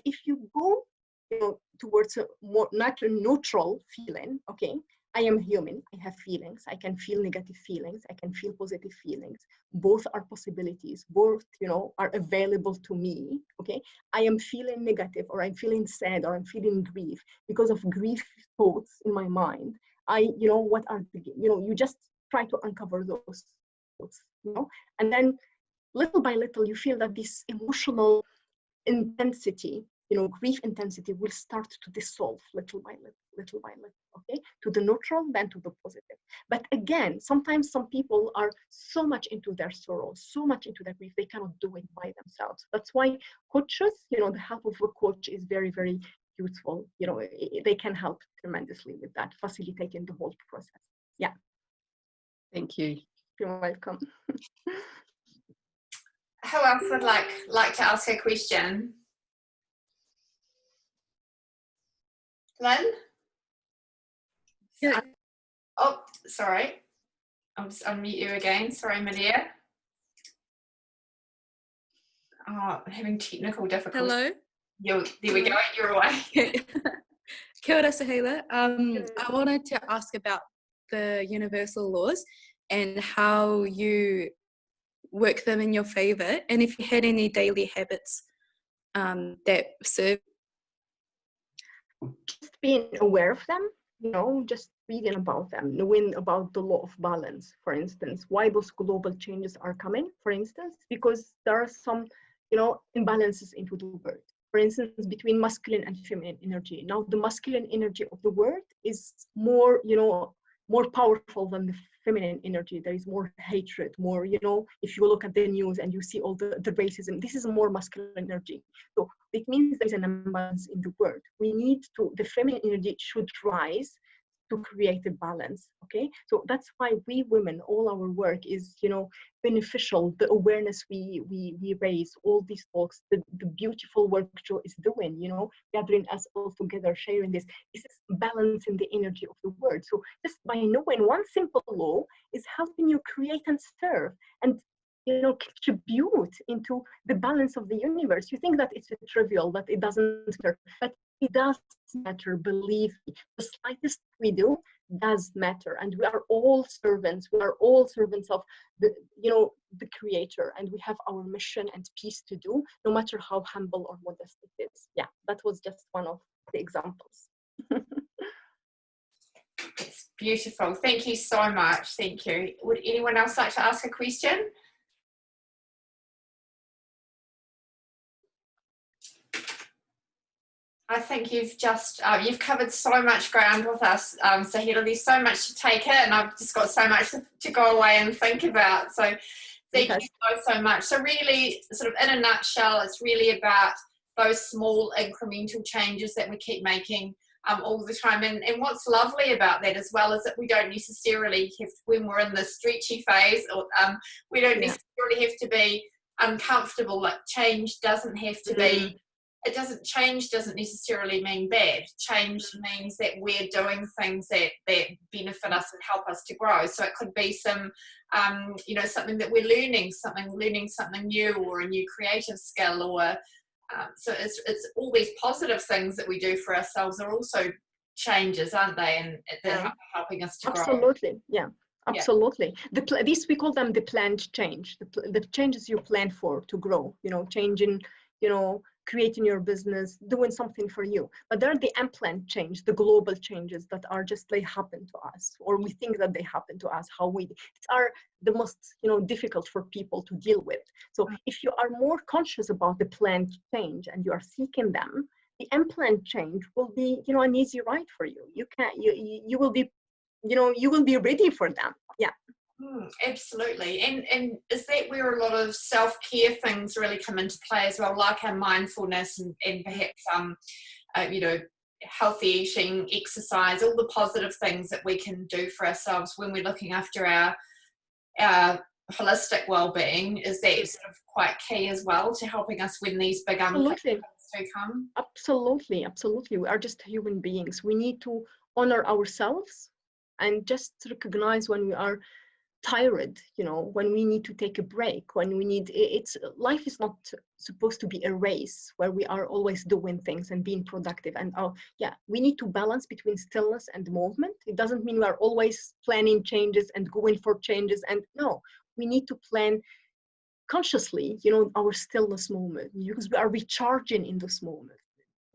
if you go, you know, towards a more neutral feeling, okay, I am human, I have feelings, I can feel negative feelings, I can feel positive feelings. Both are possibilities, both, you know, are available to me, okay? I am feeling negative, or I'm feeling sad, or I'm feeling grief because of grief thoughts in my mind. You know, what are the, you know, you just try to uncover those thoughts, you know? And then little by little, you feel that this emotional intensity, you know, grief intensity will start to dissolve little by little, okay, to the neutral, then to the positive. But again, sometimes some people are so much into their sorrow, so much into their grief, they cannot do it by themselves. That's why coaches, you know, the help of a coach is very, very useful. You know, they can help tremendously with that, facilitating the whole process. Yeah. Thank you. You're welcome. Who else would like to ask a question? Lynn? Yeah. Oh, sorry. I'll just unmute you again. Sorry, Medea. Oh, I'm having technical difficulties. Hello. There we go. You're away. Kia ora, Souhila. I wanted to ask about the universal laws and how you work them in your favor, and if you had any daily habits that serve. Just being aware of them, you know, just reading about them, knowing about the law of balance, for instance, why those global changes are coming, for instance, because there are some, you know, imbalances into the world. For instance, between masculine and feminine energy. Now, the masculine energy of the world is more, you know, more powerful than the feminine energy. There is more hatred, more, you know, if you look at the news and you see all the racism, this is more masculine energy. So it means there's an imbalance in the world. We need to, the feminine energy should rise to create a balance, okay? So that's why we women, all our work is, you know, beneficial. The awareness we raise, all these talks, the beautiful work Joe is doing, you know, gathering us all together, sharing this is balancing the energy of the world. So just by knowing one simple law is helping you create and serve and, you know, contribute into the balance of the universe. You think that it's trivial, that it doesn't matter, but it does matter, believe me. The slightest we do does matter, and we are all servants. We are all servants of the, you know, the Creator, and we have our mission and piece to do, no matter how humble or modest it is. Yeah, that was just one of the examples. It's beautiful. Thank you so much. Thank you. Would anyone else like to ask a question? I think you've just, you've covered so much ground with us, Souhila. There's so much to take in. I've just got so much to go away and think about. So thank you so much. So really, sort of in a nutshell, it's really about those small incremental changes that we keep making all the time. And what's lovely about that as well is that we don't necessarily have to, when we're in the stretchy phase, or we don't necessarily have to be uncomfortable. Like change doesn't have to be, change doesn't necessarily mean bad. Change means that we're doing things that benefit us and help us to grow. So it could be some, you know, something that we're learning something new, or a new creative skill, or so it's all these positive things that we do for ourselves are also changes, aren't they? And they're helping us to grow. Absolutely, yeah. Absolutely. These, we call them the planned change, the changes you plan for to grow, changing, creating your business, doing something for you. But there are the unplanned change, the global changes that are just, they happen to us, or we think that they happen to us, these are the most, difficult for people to deal with. So if you are more conscious about the planned change and you are seeking them, the unplanned change will be, an easy ride for you. You will be, you will be ready for them. Yeah. Absolutely. And is that where a lot of self-care things really come into play as well, like our mindfulness and perhaps healthy eating, exercise, all the positive things that we can do for ourselves when we're looking after our holistic well-being? Is that sort of quite key as well to helping us when these big Absolutely. do come? Absolutely. We are just human beings. We need to honor ourselves and just recognize when we are tired, when we need to take a break, when we need, life is not supposed to be a race where we are always doing things and being productive. And we need to balance between stillness and movement. It doesn't mean we are always planning changes and going for changes. And no, we need to plan consciously, our stillness moment, because we are recharging in this moment.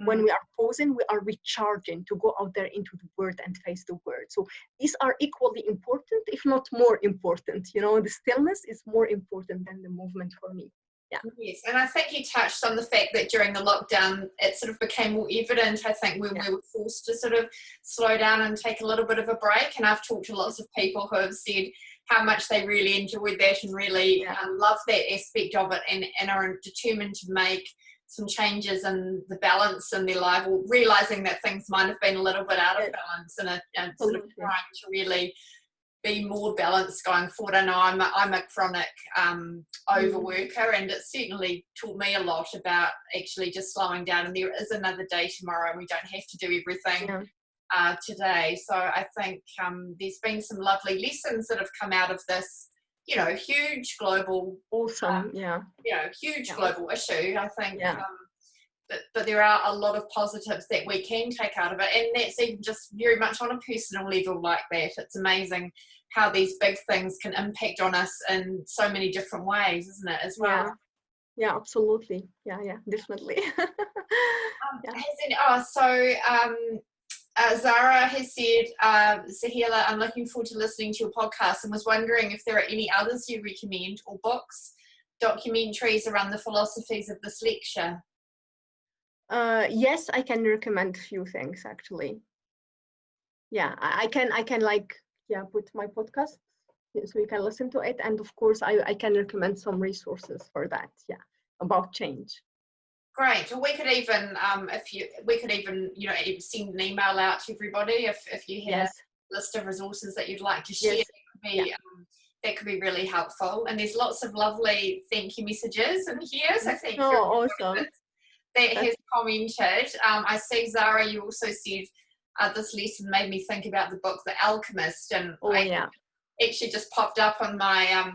When we are pausing, we are recharging to go out there into the world and face the world. So these are equally important, if not more important. The stillness is more important than the movement for me. Yeah. Yes, and I think you touched on the fact that during the lockdown, it sort of became more evident, I think, when we were forced to sort of slow down and take a little bit of a break. And I've talked to lots of people who have said how much they really enjoyed that and really love that aspect of it, and are determined to make some changes in the balance in their life, or realizing that things might have been a little bit out of balance, and sort of trying to really be more balanced going forward. I know I'm a chronic overworker, and it certainly taught me a lot about actually just slowing down, and there is another day tomorrow and we don't have to do everything today. So I think there's been some lovely lessons that have come out of this, huge global huge global issue. I think but there are a lot of positives that we can take out of it, and that's even just very much on a personal level like that. It's amazing how these big things can impact on us in so many different ways, isn't it, as well? Yeah, absolutely. Yeah, definitely. Zara has said, Souhila, I'm looking forward to listening to your podcast, and was wondering if there are any others you recommend, or books, documentaries around the philosophies of this lecture. Yes, I can recommend a few things actually. Yeah, I can put my podcast so you can listen to it, and of course I can recommend some resources for that. Yeah, about change. Great. Well, we could even send an email out to everybody if you had a list of resources that you'd like to share. That could be really helpful. And there's lots of lovely thank you messages in here. So thank you. Awesome. That has commented. I see, Zara, you also said this lesson made me think about the book The Alchemist, and actually just popped up on my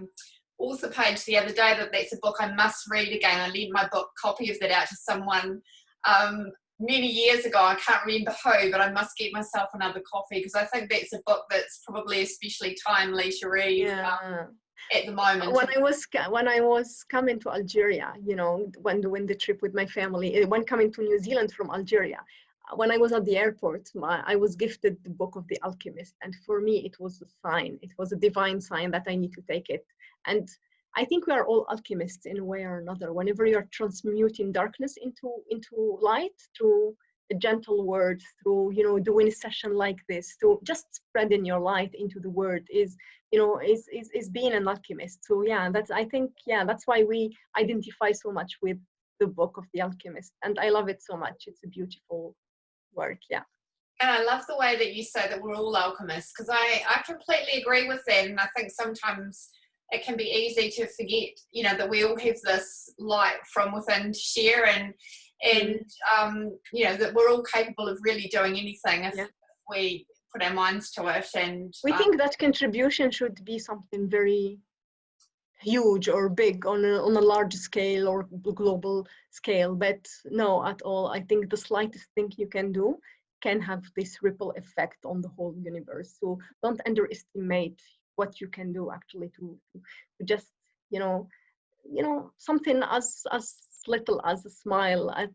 author page the other day that that's a book I must read again. I lent my book copy of that out to someone many years ago. I can't remember who, but I must get myself another copy, because I think that's a book that's probably especially timely to read at the moment. When I was coming to Algeria, when doing the trip with my family, when coming to New Zealand from Algeria, when I was at the airport, I was gifted the book of The Alchemist, and for me it was a sign. It was a divine sign that I need to take it. And I think we are all alchemists in a way or another. Whenever you're transmuting darkness into light through a gentle word, through doing a session like this, to just spreading your light into the world is being an alchemist. So that's why we identify so much with the book of The Alchemist, and I love it so much. It's a beautiful work. Yeah. And I love the way that you say that we're all alchemists, because I completely agree with that. And I think sometimes it can be easy to forget, that we all have this light from within to share, and that we're all capable of really doing anything if we put our minds to it. And we think that contribution should be something very huge or big on a large scale or global scale, but no, at all. I think the slightest thing you can do can have this ripple effect on the whole universe. So don't underestimate what you can do actually to just, something as little as a smile at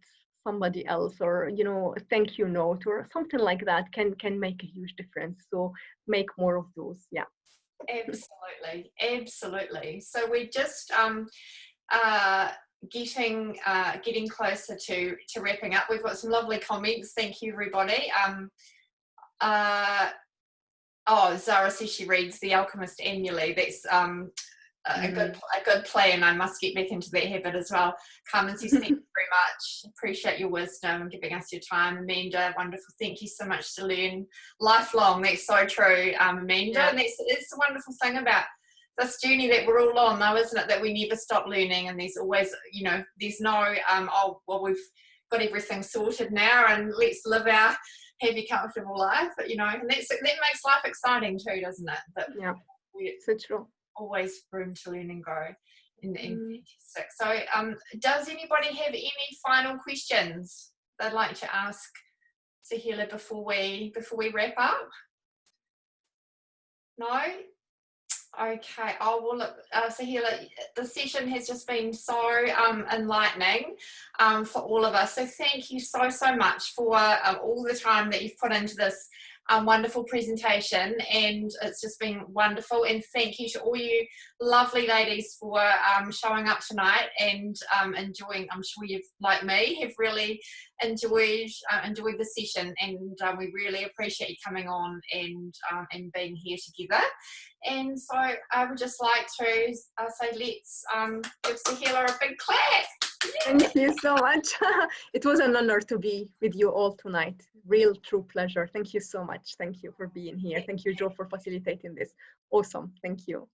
somebody else, or a thank you note or something like that can make a huge difference. So make more of those. Yeah, absolutely. So we're just getting closer to wrapping up. We've got some lovely comments. Thank you, everybody. Zara says she reads The Alchemist annually. That's a good plan. I must get back into that habit as well. Carmen says, thank you very much. Appreciate your wisdom and giving us your time. Amanda, wonderful. Thank you so much to learn lifelong. That's so trure, Amanda. Yeah. And that's the wonderful thing about this journey that we're all on, though, isn't it? That we never stop learning, and there's always, there's no, we've got everything sorted now, and let's live our happy, comfortable life. But, and that makes life exciting too, doesn't it? That so true. Always room to learn and grow. And fantastic. So, does anybody have any final questions they'd like to ask Souhila before we wrap up? No? Okay. Oh, well, look, Souhila, the session has just been so enlightening for all of us. So thank you so much for all the time that you've put into this wonderful presentation, and it's just been wonderful. And thank you to all you lovely ladies for showing up tonight and enjoying. I'm sure you've, like me, have really enjoyed the session, and we really appreciate you coming on and being here together. And so I would just like to say, let's give Souhila a big clap. Thank you so much. It was an honor to be with you all tonight. Real true pleasure. Thank you so much. Thank you for being here. Thank you, Jo, for facilitating this. Awesome. Thank you.